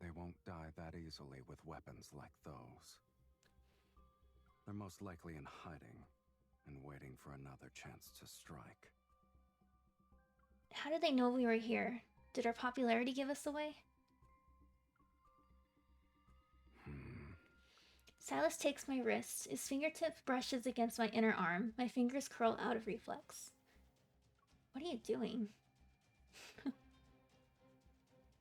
They won't die that easily with weapons like those. They're most likely in hiding and waiting for another chance to strike. How did they know we were here? Did our popularity give us away? Silas takes my wrist. His fingertip brushes against my inner arm. My fingers curl out of reflex. What are you doing?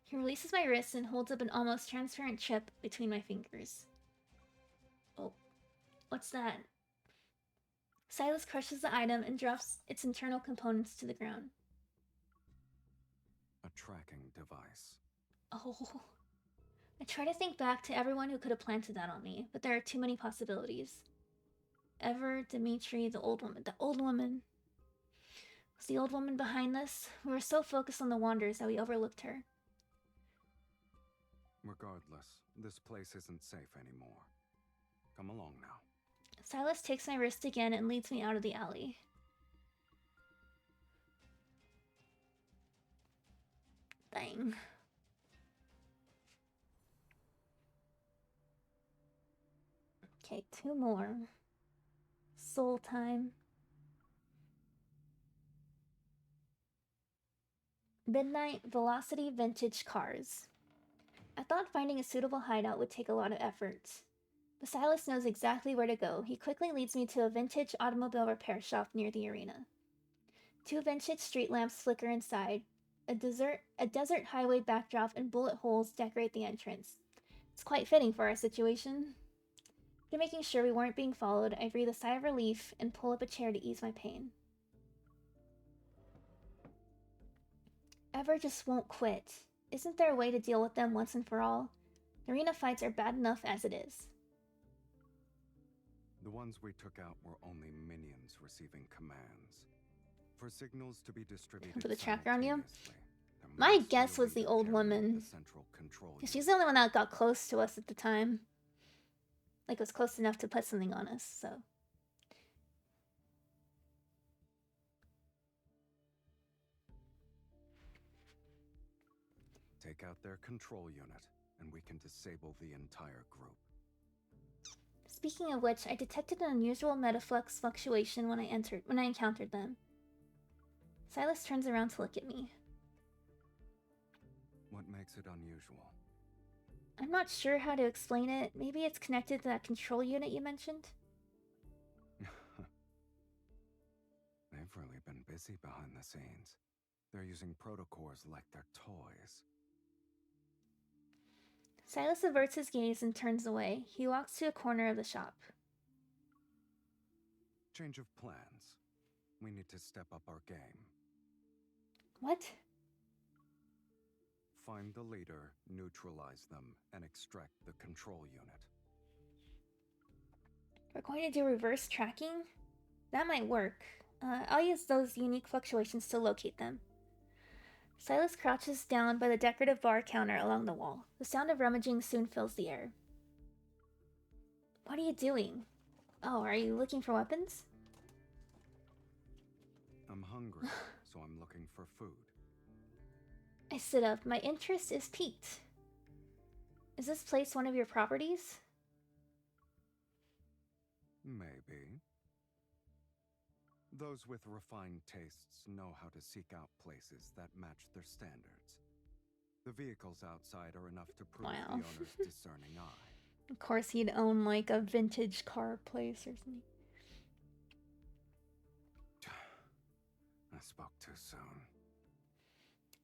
He releases my wrist and holds up an almost transparent chip between my fingers. Oh, what's that? Silas crushes the item and drops its internal components to the ground. A tracking device. Oh. I try to think back to everyone who could have planted that on me, but there are too many possibilities. Ever, Dimitri, the old woman. The old woman. Was the old woman behind this? We were so focused on the Wanderers that we overlooked her. Regardless, this place isn't safe anymore. Come along now. Silas takes my wrist again and leads me out of the alley. Dang. Okay, 2 more. Soul time. Midnight Velocity Vintage Cars. I thought finding a suitable hideout would take a lot of effort. But Silas knows exactly where to go. He quickly leads me to a vintage automobile repair shop near the arena. 2 vintage street lamps flicker inside. A desert highway backdrop and bullet holes decorate the entrance. It's quite fitting for our situation. After making sure we weren't being followed, I breathe a sigh of relief and pull up a chair to ease my pain. Ever just won't quit. Isn't there a way to deal with them once and for all? The arena fights are bad enough as it is. The ones we took out were only minions receiving commands. For signals to be distributed Put the tracker on you? simultaneously, there My must guess be a was the leader old carrying woman. the central control She's unit. the only one that got close to us at the time. Like, was close enough to put something on us, so. Take out their control unit, and we can disable the entire group. Speaking of which, I detected an unusual metaflux fluctuation when I encountered them. Silas turns around to look at me. What makes it unusual? I'm not sure how to explain it. Maybe it's connected to that control unit you mentioned? They've really been busy behind the scenes. They're using protocores like they're toys. Silas averts his gaze and turns away. He walks to a corner of the shop. Change of plans. We need to step up our game. What? Find the leader, neutralize them, and extract the control unit. We're going to do reverse tracking? That might work. I'll use those unique fluctuations to locate them. Silas crouches down by the decorative bar counter along the wall. The sound of rummaging soon fills the air. What are you doing? Oh, are you looking for weapons? I'm hungry, so I'm looking for food. I sit up. My interest is piqued. Is this place one of your properties? Maybe. Those with refined tastes know how to seek out places that match their standards. The vehicles outside are enough to prove the owner's discerning eye. Of course he'd own like a vintage car place or something. I spoke too soon.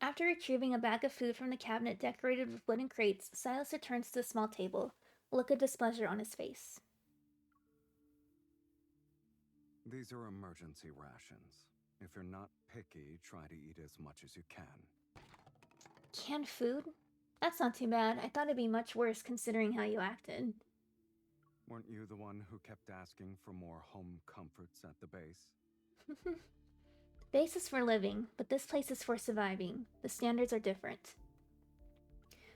After retrieving a bag of food from the cabinet decorated with wooden crates, Silas returns to the small table, a look of displeasure on his face. These are emergency rations. If you're not picky, try to eat as much as you can. Canned food? That's not too bad. I thought it'd be much worse considering how you acted. Weren't you the one who kept asking for more home comforts at the base? The base is for living, but this place is for surviving. The standards are different.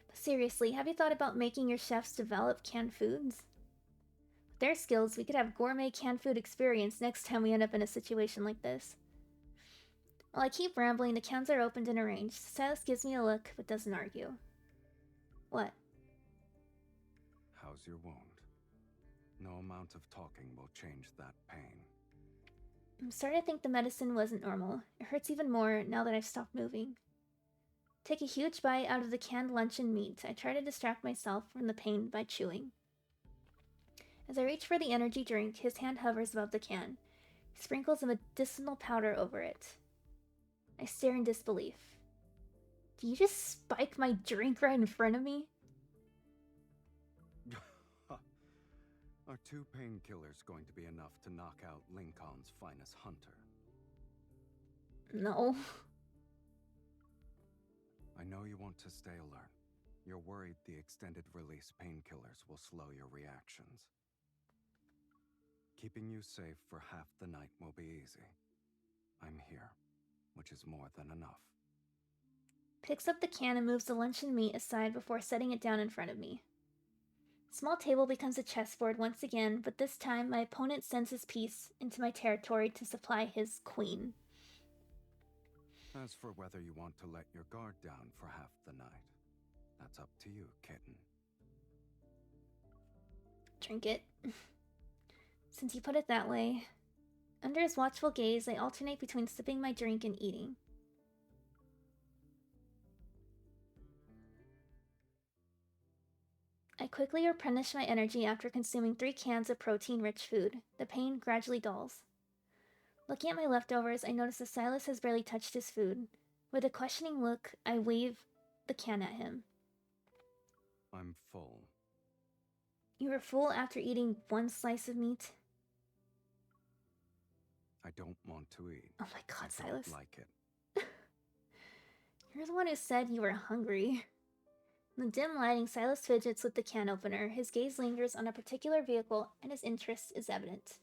But seriously, have you thought about making your chefs develop canned foods? With their skills, we could have gourmet canned food experience next time we end up in a situation like this. While I keep rambling, the cans are opened and arranged. Silas gives me a look, but doesn't argue. What? How's your wound? No amount of talking will change that pain. I'm starting to think the medicine wasn't normal. It hurts even more now that I've stopped moving. Take a huge bite out of the canned luncheon meat. I try to distract myself from the pain by chewing. As I reach for the energy drink, his hand hovers above the can. He sprinkles a medicinal powder over it. I stare in disbelief. Do you just spike my drink right in front of me? Are 2 painkillers going to be enough to knock out Lincoln's finest hunter? No. I know you want to stay alert. You're worried the extended release painkillers will slow your reactions. Keeping you safe for half the night will be easy. I'm here, which is more than enough. Picks up the can and moves the luncheon meat aside before setting it down in front of me. Small table becomes a chessboard once again, but this time my opponent sends his piece into my territory to supply his queen. As for whether you want to let your guard down for half the night, that's up to you, kitten. Drink it. Since you put it that way. Under his watchful gaze, I alternate between sipping my drink and eating. I quickly replenish my energy after consuming 3 cans of protein-rich food. The pain gradually dulls. Looking at my leftovers, I notice that Silas has barely touched his food. With a questioning look, I wave the can at him. I'm full. You were full after eating 1 slice of meat? I don't want to eat. Oh my god, I Silas. don't like it. You're the one who said you were hungry. In the dim lighting, Silas fidgets with the can opener. His gaze lingers on a particular vehicle, and his interest is evident.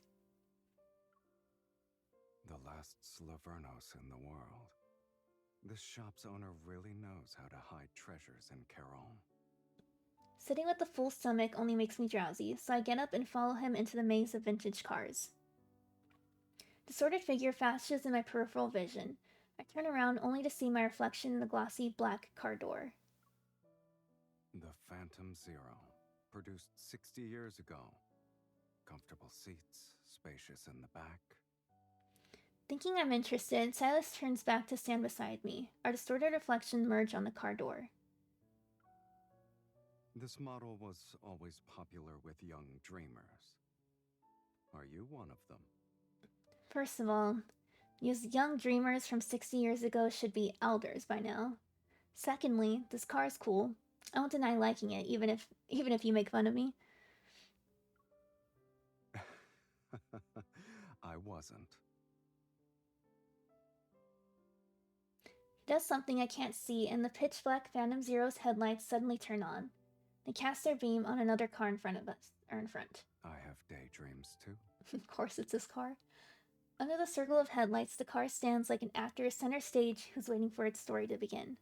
The last Slavernos in the world. This shop's owner really knows how to hide treasures in Caron. Sitting with a full stomach only makes me drowsy, so I get up and follow him into the maze of vintage cars. The sordid figure flashes in my peripheral vision. I turn around only to see my reflection in the glossy black car door. The Phantom Zero, produced 60 years ago. Comfortable seats, spacious in the back. Thinking I'm interested, Silas turns back to stand beside me. Our distorted reflections merge on the car door. This model was always popular with young dreamers. Are you one of them? First of all, these young dreamers from 60 years ago should be elders by now. Secondly, this car is cool. I won't deny liking it, even if you make fun of me. I wasn't. He does something I can't see, and the pitch black Phantom Zero's headlights suddenly turn on. They cast their beam on another car in front of us, or in front. I have daydreams too. Of course it's this car. Under the circle of headlights, the car stands like an actor center stage who's waiting for its story to begin.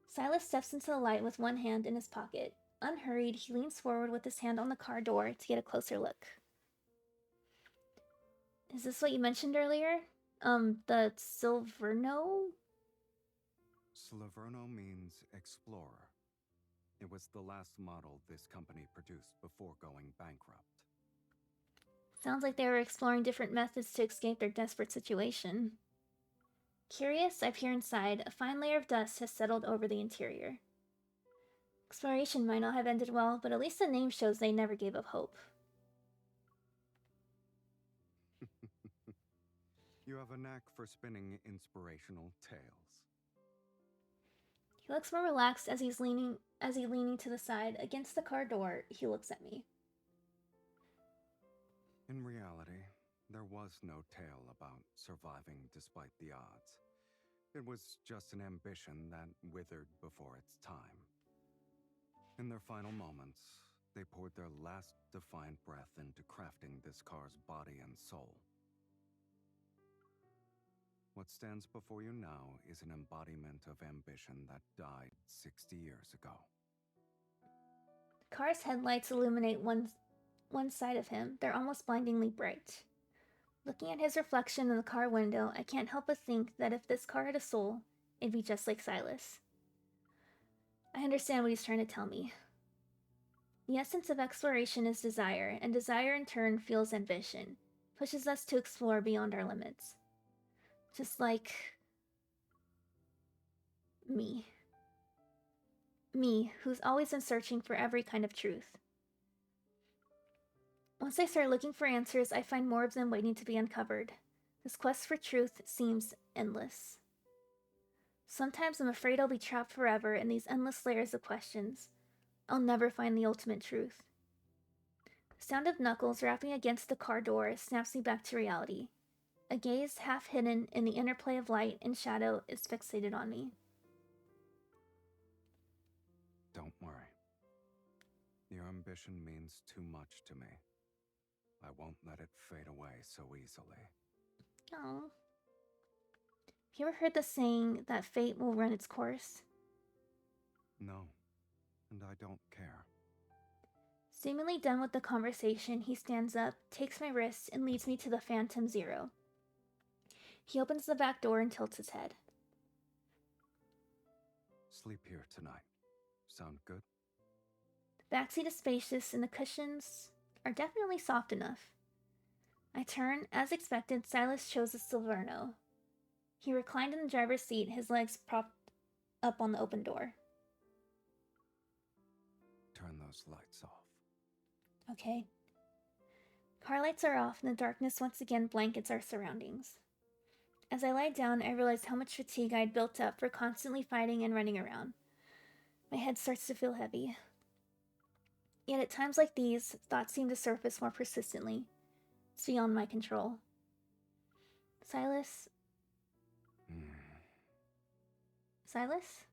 Silas steps into the light with one hand in his pocket. Unhurried, he leans forward with his hand on the car door to get a closer look. Is this what you mentioned earlier? The Silverno? Slaverno means explorer. It was the last model this company produced before going bankrupt. Sounds like they were exploring different methods to escape their desperate situation. Curious, I peer inside. A fine layer of dust has settled over the interior. Exploration might not have ended well, but at least the name shows they never gave up hope. You have a knack for spinning inspirational tales. He looks more relaxed as he's leaning to the side. Against the car door, he looks at me. In reality, there was no tale about surviving despite the odds. It was just an ambition that withered before its time. In their final moments, they poured their last defiant breath into crafting this car's body and soul. What stands before you now is an embodiment of ambition that died 60 years ago. The car's headlights illuminate one side of him. They're almost blindingly bright. Looking at his reflection in the car window, I can't help but think that if this car had a soul, it'd be just like Silas. I understand what he's trying to tell me. The essence of exploration is desire, and desire in turn fuels ambition, pushes us to explore beyond our limits. Just like me. Me, who's always been searching for every kind of truth. Once I start looking for answers, I find more of them waiting to be uncovered. This quest for truth seems endless. Sometimes I'm afraid I'll be trapped forever in these endless layers of questions. I'll never find the ultimate truth. The sound of knuckles rapping against the car door snaps me back to reality. A gaze half hidden in the interplay of light and shadow is fixated on me. Don't worry. Your ambition means too much to me. I won't let it fade away so easily. Oh. Have you ever heard the saying that fate will run its course? No, and I don't care. Seemingly done with the conversation, he stands up, takes my wrist, and leads me to the Phantom Zero. He opens the back door and tilts his head. Sleep here tonight. Sound good? The backseat is spacious and the cushions are definitely soft enough. I turn. As expected, Silas chose a Silverno. He reclined in the driver's seat, his legs propped up on the open door. Turn those lights off. Okay. Car lights are off and the darkness once again blankets our surroundings. As I lie down, I realize how much fatigue I had built up for constantly fighting and running around. My head starts to feel heavy. Yet at times like these, thoughts seem to surface more persistently. It's beyond my control. Silas? Silas?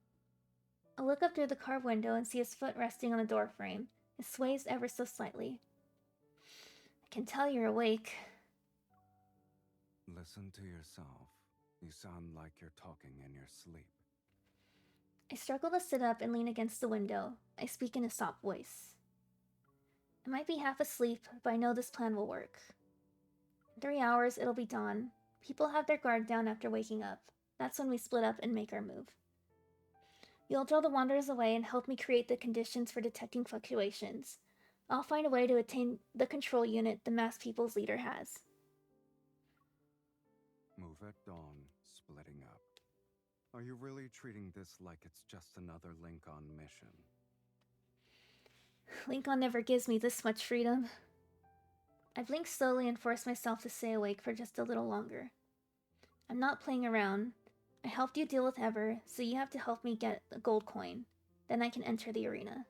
I look up through the car window and see his foot resting on the door frame. It sways ever so slightly. I can tell you're awake. Listen to yourself. You sound like you're talking in your sleep. I struggle to sit up and lean against the window. I speak in a soft voice. I might be half asleep, but I know this plan will work. In 3 hours, it'll be dawn. People have their guard down after waking up. That's when we split up and make our move. You'll draw the Wanderers away and help me create the conditions for detecting fluctuations. I'll find a way to attain the control unit the masked people's leader has. Move at dawn, splitting up. Are you really treating this like it's just another Lincoln mission? Lincoln never gives me this much freedom. I blink slowly and force myself to stay awake for just a little longer. I'm not playing around. I helped you deal with Ever, so you have to help me get a gold coin. Then I can enter the arena.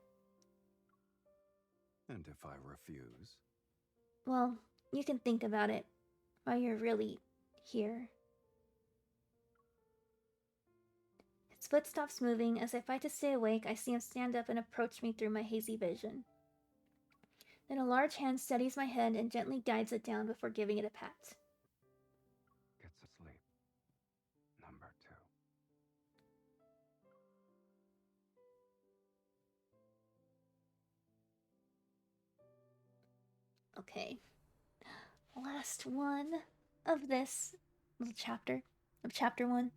And if I refuse? Well, you can think about it while you're really here. His foot stops moving. As I fight to stay awake, I see him stand up and approach me through my hazy vision. Then a large hand steadies my head and gently guides it down before giving it a pat. Get to sleep. Number 2. Okay. Last one of this little chapter, of chapter 1.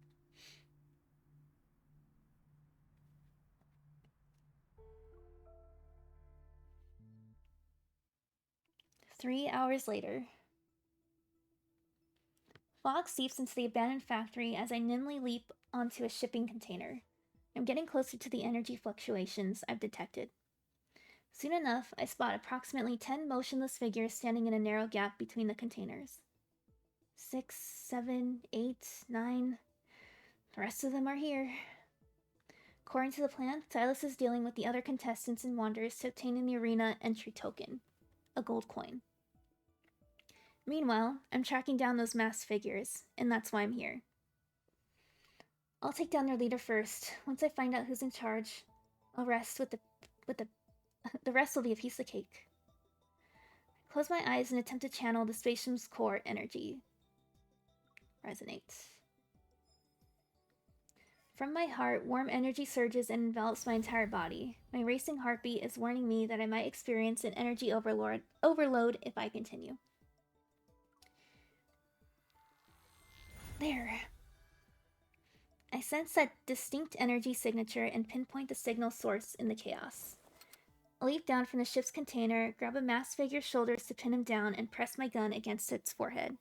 Three hours later. Fog seeps into the abandoned factory as I nimbly leap onto a shipping container. I'm getting closer to the energy fluctuations I've detected. Soon enough, I spot approximately 10 motionless figures standing in a narrow gap between the containers. 6, 7, 8, 9. The rest of them are here. According to the plan, Silas is dealing with the other contestants and Wanderers to obtain the arena entry token, a gold coin. Meanwhile, I'm tracking down those masked figures, and that's why I'm here. I'll take down their leader first. Once I find out who's in charge, I'll rest with but the rest will be a piece of cake. I close my eyes and attempt to channel the spaceship's core energy. Resonates. From my heart, warm energy surges and envelops my entire body. My racing heartbeat is warning me that I might experience an energy overload if I continue. There. I sense that distinct energy signature and pinpoint the signal source in the chaos. I leap down from the ship's container, grab a masked figure's shoulders to pin him down, and press my gun against its forehead.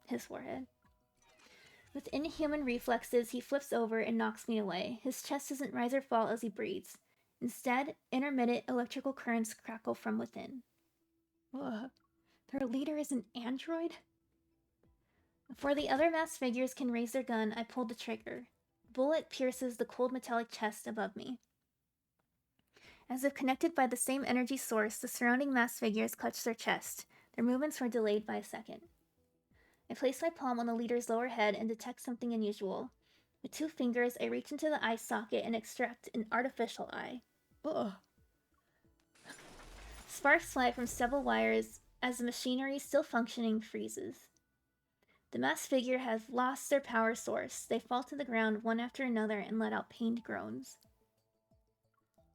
His forehead. With inhuman reflexes, he flips over and knocks me away. His chest doesn't rise or fall as he breathes. Instead, intermittent electrical currents crackle from within. Ugh. Their leader is an android? Before the other masked figures can raise their gun, I pull the trigger. The bullet pierces the cold metallic chest above me. As if connected by the same energy source, the surrounding masked figures clutch their chest. Their movements were delayed by a second. I place my palm on the leader's lower head and detect something unusual. With 2 fingers, I reach into the eye socket and extract an artificial eye. Ugh. Sparks fly from several wires as the machinery, still functioning, freezes. The masked figure has lost their power source. They fall to the ground one after another and let out pained groans.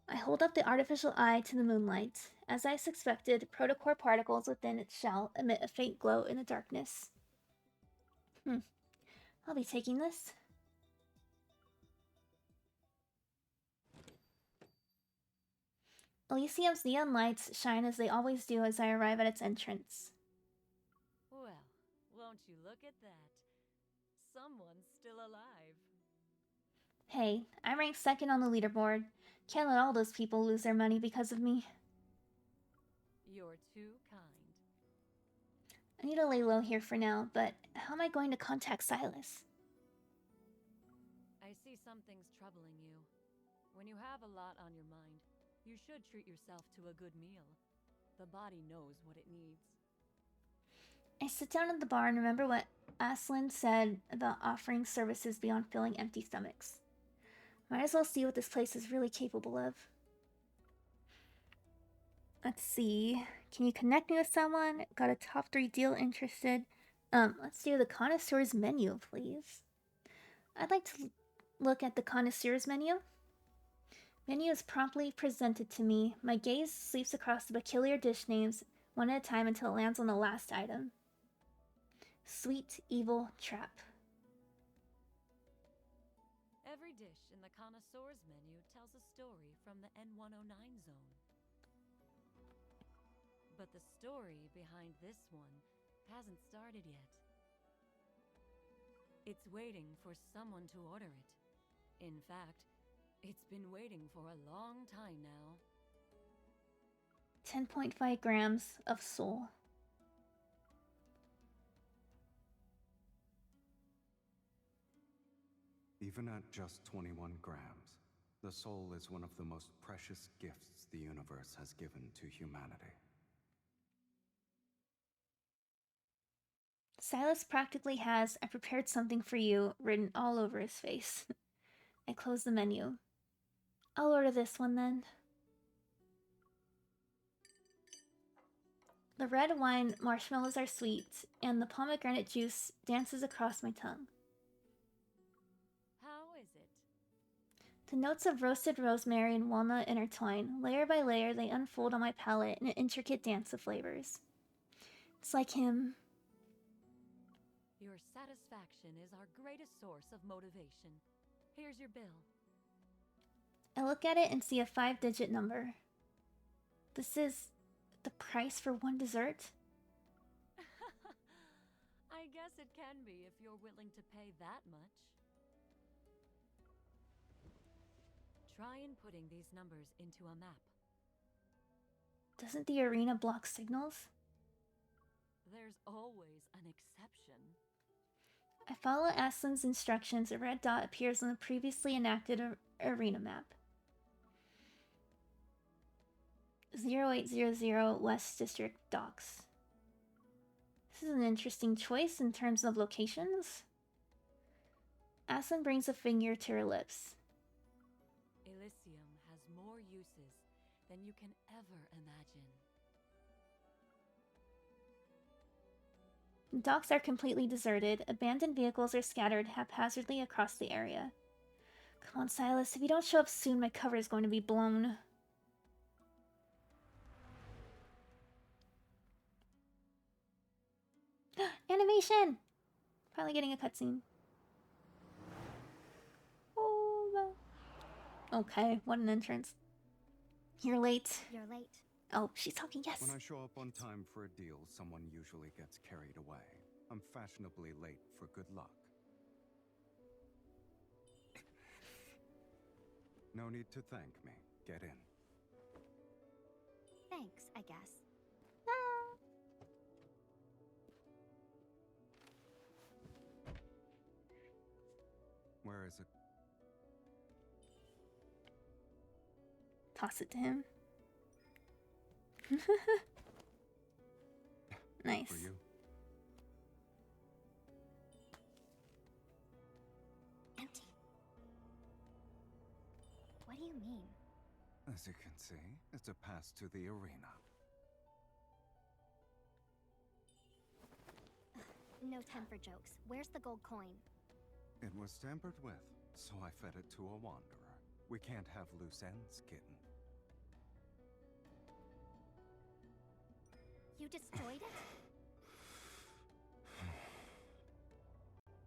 I hold up the artificial eye to the moonlight. As I suspected, protocore particles within its shell emit a faint glow in the darkness. I'll be taking this. Elysium's neon lights shine as they always do as I arrive at its entrance. Well, won't you look at that? Someone's still alive. Hey, I ranked 2nd on the leaderboard. Can't let all those people lose their money because of me. You're too kind. I need to lay low here for now, but how am I going to contact Silas? I see something's troubling you. When you have a lot on your mind, you should treat yourself to a good meal. The body knows what it needs. I sit down at the bar and remember what Aslan said about offering services beyond filling empty stomachs. Might as well see what this place is really capable of. Let's see. Can you connect me with someone? Got a top 3 deal interested? Let's do the connoisseur's menu, please. I'd like to look at the connoisseur's menu. Menu is promptly presented to me. My gaze sweeps across the peculiar dish names one at a time until it lands on the last item. Sweet Evil Trap. Every dish in the connoisseur's menu tells a story from the N109 zone. But the story behind this one hasn't started yet. It's waiting for someone to order it. In fact, it's been waiting for a long time now. 10.5 grams of soul. Even at just 21 grams, the soul is one of the most precious gifts the universe has given to humanity. Silas practically has "I prepared something for you" written all over his face. I close the menu. I'll order this one then. The red wine marshmallows are sweet, and the pomegranate juice dances across my tongue. How is it? The notes of roasted rosemary and walnut intertwine. Layer by layer, they unfold on my palate in an intricate dance of flavors. It's like him. Your satisfaction is our greatest source of motivation. Here's your bill. I look at it and see a 5-digit number. This is the price for one dessert? I guess it can be if you're willing to pay that much. Try inputting these numbers into a map. Doesn't the arena block signals? There's always an exception. I follow Aslan's instructions. A red dot appears on the previously enacted arena map. 0800 West District Docks. This is an interesting choice in terms of locations. Aslan brings a finger to her lips. Elysium has more uses than you can ever imagine. Docks are completely deserted. Abandoned vehicles are scattered haphazardly across the area. Come on, Silas. If you don't show up soon, my cover is going to be blown. Animation! Finally getting a cutscene. Oh, okay, what an entrance. You're late. You're late. Oh, she's talking, yes. When I show up on time for a deal, someone usually gets carried away. I'm fashionably late for good luck. No need to thank me. Get in. Thanks, I guess. Where is it? Toss it to him. Nice. For you. Empty. What do you mean? As you can see, it's a pass to the arena. No time for jokes. Where's the gold coin? It was tampered with, so I fed it to a wanderer. We can't have loose ends, kitten. You destroyed it?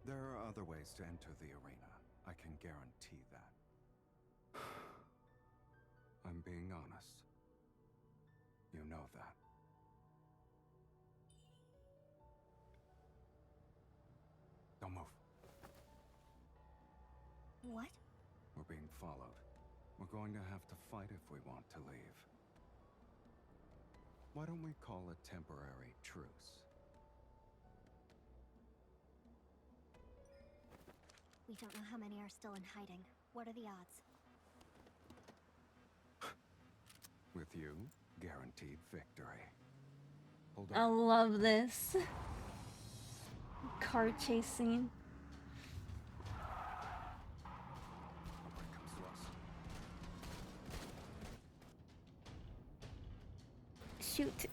There are other ways to enter the arena. I can guarantee that. I'm being honest. You know that. Don't move. What? We're being followed. We're going to have to fight if we want to leave. Why don't we call a temporary truce? We don't know how many are still in hiding. What are the odds? With you, guaranteed victory. Hold I on. love this. Car chase scene. Nobody comes to us. Shoot.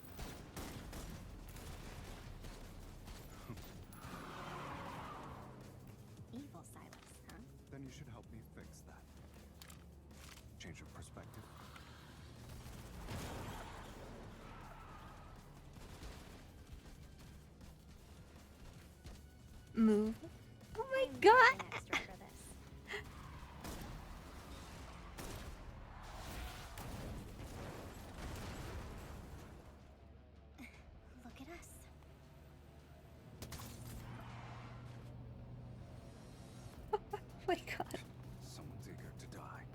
Evil Silas, huh? Then you should help me fix that. Change of perspective. Move. Oh my I'm god! paying extra for this. Look at us. Oh my god. Someone's eager to die.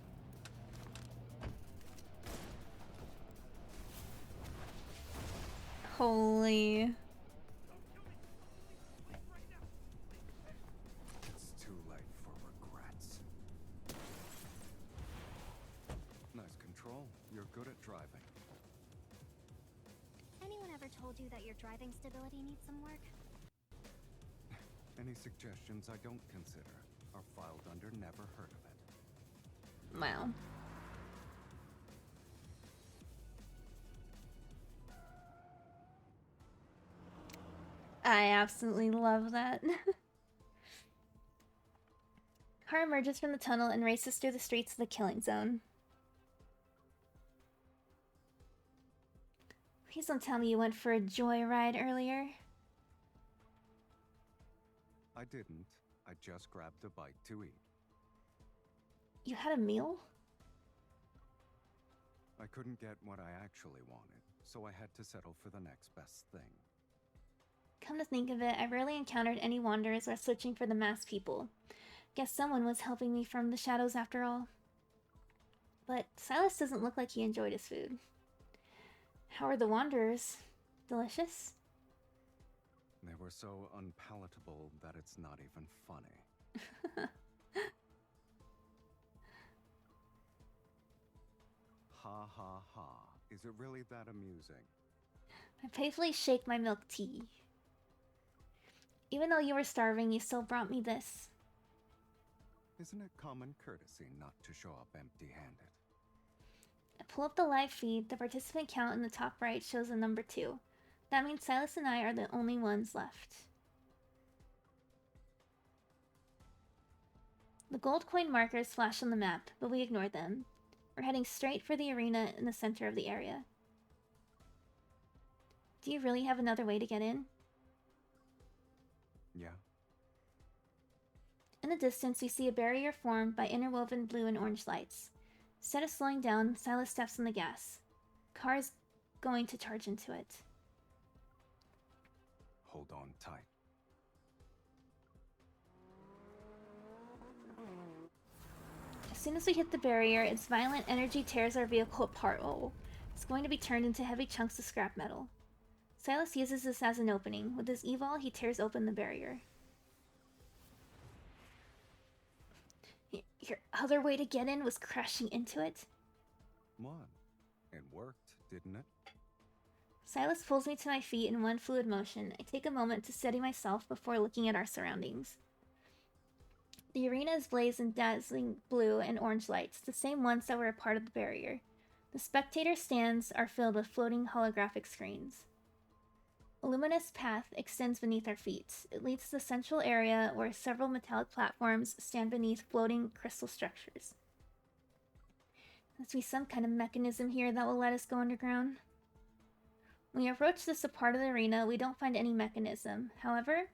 Holy. It's too late for regrets. Nice control. You're good at driving. Anyone ever told you that your driving stability needs some work? Any suggestions I don't consider are filed under never heard of it. Wow. I absolutely love that. Car emerges from the tunnel and races through the streets of the killing zone. Please don't tell me you went for a joyride earlier. I didn't. I just grabbed a bite to eat. You had a meal? I couldn't get what I actually wanted, so I had to settle for the next best thing. Come to think of it, I rarely encountered any wanderers while searching for the masked people. Guess someone was helping me from the shadows after all. But Silas doesn't look like he enjoyed his food. How are the wanderers? Delicious? They were so unpalatable that it's not even funny. Ha ha ha. Is it really that amusing? I playfully shake my milk tea. Even though you were starving, you still brought me this. Isn't it common courtesy not to show up empty-handed? Pull up the live feed. The participant count in the top right shows a number 2. That means Silas and I are the only ones left. The gold coin markers flash on the map, but we ignore them. We're heading straight for the arena in the center of the area. Do you really have another way to get in? Yeah. In the distance, we see a barrier formed by interwoven blue and orange lights. Instead of slowing down, Silas steps on the gas. Car is going to charge into it. Hold on tight. As soon as we hit the barrier, its violent energy tears our vehicle apart. Oh, it's going to be turned into heavy chunks of scrap metal. Silas uses this as an opening. With his evol, he tears open the barrier. Your other way to get in was crashing into it? What? It worked, didn't it? Silas pulls me to my feet in one fluid motion. I take a moment to steady myself before looking at our surroundings. The arena is blazed in dazzling blue and orange lights, the same ones that were a part of the barrier. The spectator stands are filled with floating holographic screens. A luminous path extends beneath our feet. It leads to the central area where several metallic platforms stand beneath floating crystal structures. There must be some kind of mechanism here that will let us go underground. When we approach this part of the arena, we don't find any mechanism. However,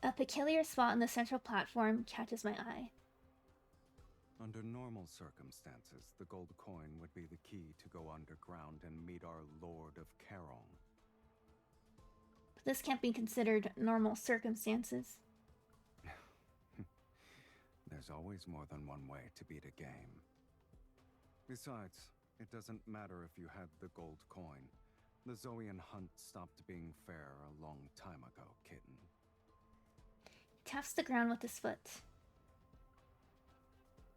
a peculiar spot on the central platform catches my eye. Under normal circumstances, the gold coin would be the key to go underground and meet our Lord of Carong. But this can't be considered normal circumstances. There's always more than one way to beat a game. Besides, it doesn't matter if you had the gold coin. The Zoian hunt stopped being fair a long time ago, kitten. He taps the ground with his foot.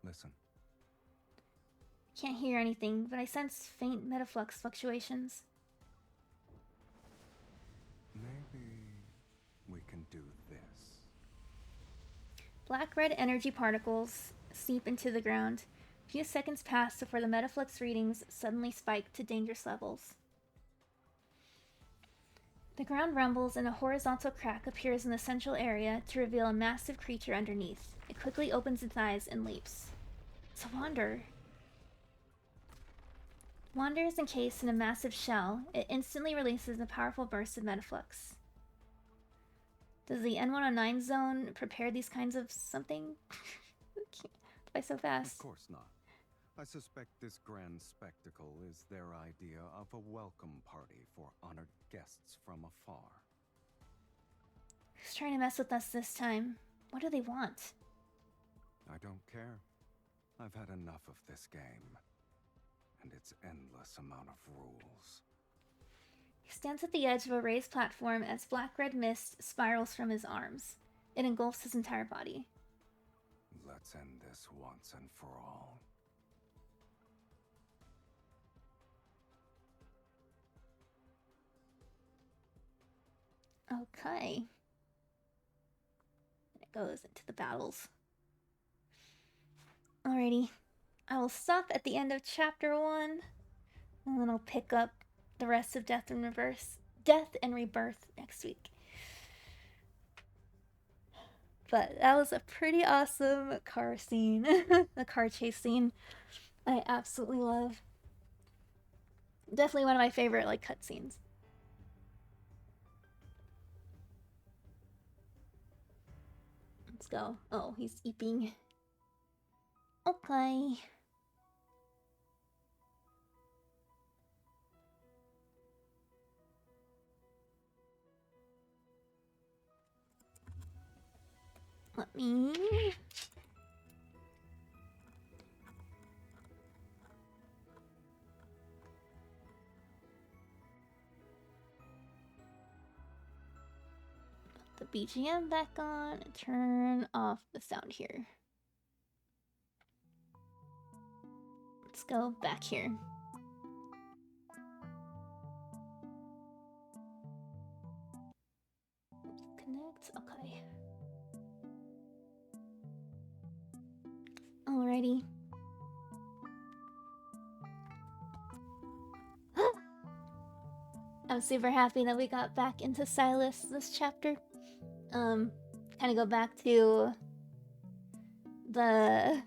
Listen. Can't hear anything, but I sense faint metaflux fluctuations. Maybe we can do this. Black-red energy particles seep into the ground. A few seconds pass before the metaflux readings suddenly spike to dangerous levels. The ground rumbles and a horizontal crack appears in the central area to reveal a massive creature underneath. It quickly opens its eyes and leaps. It's a Wander. Wander is encased in a massive shell. It instantly releases a powerful burst of metaflux. Does the N109 zone prepare these kinds of something? Why so fast? Of course not. I suspect this grand spectacle is their idea of a welcome party for honored guests from afar. Who's trying to mess with us this time? What do they want? I don't care. I've had enough of this game. And its endless amount of rules. He stands at the edge of a raised platform as black-red mist spirals from his arms. It engulfs his entire body. Let's end this once and for all. Okay. And it goes into the battles. Alrighty. I will stop at the end of chapter 1. And then I'll pick up the rest of Death and Rebirth next week. But that was a pretty awesome car scene. The car chase scene. I absolutely love. Definitely one of my favorite like cutscenes. Let's go. Oh, he's eeping. Okay. Let me... put the BGM back on and turn off the sound here. Let's go back here. Connect. Okay. Alrighty. I'm super happy that we got back into Silas this chapter. Kind of go back to the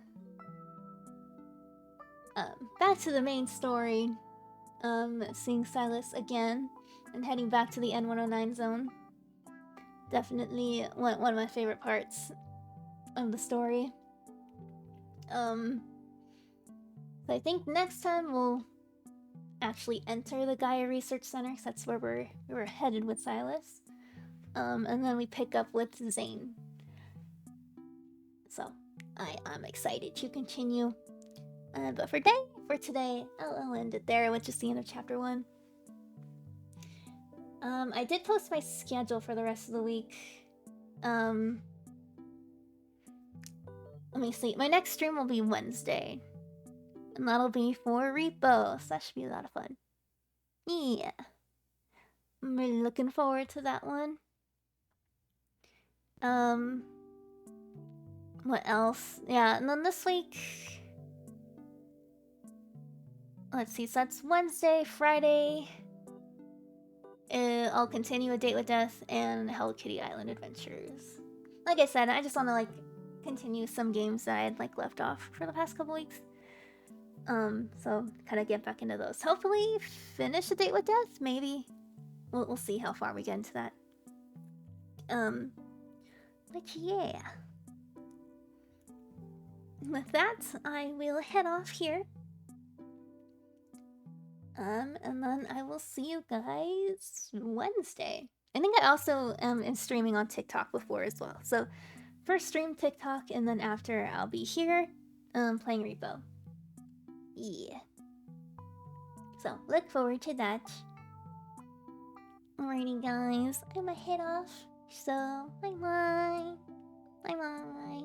main story. Seeing Silas again and heading back to the N109 zone. Definitely one of my favorite parts of the story. So I think next time we'll actually enter the Gaia Research Center, because that's where we're headed with Silas. And then we pick up with Zane. So I'm excited to continue. But for today, I'll end it there with just the end of chapter 1. I did post my schedule for the rest of the week. Let me see. My next stream will be Wednesday. And that'll be for Repo, so that should be a lot of fun. Yeah. I'm really looking forward to that one. What else? Yeah, and then this week... Let's see, so that's Wednesday, Friday... I'll continue A Date with Death and Hello Kitty Island Adventures. Like I said, I just want to like continue some games that I had like left off for the past couple weeks. So kind of get back into those. Hopefully finish A Date with Death. Maybe we'll see how far we get into that. But yeah. With that, I will head off here. And then I will see you guys Wednesday. I think I also am streaming on TikTok before as well. So first stream TikTok, and then after I'll be here playing Repo. Yeah. So look forward to that. Alrighty guys, I'm gonna head off. So bye bye. Bye bye.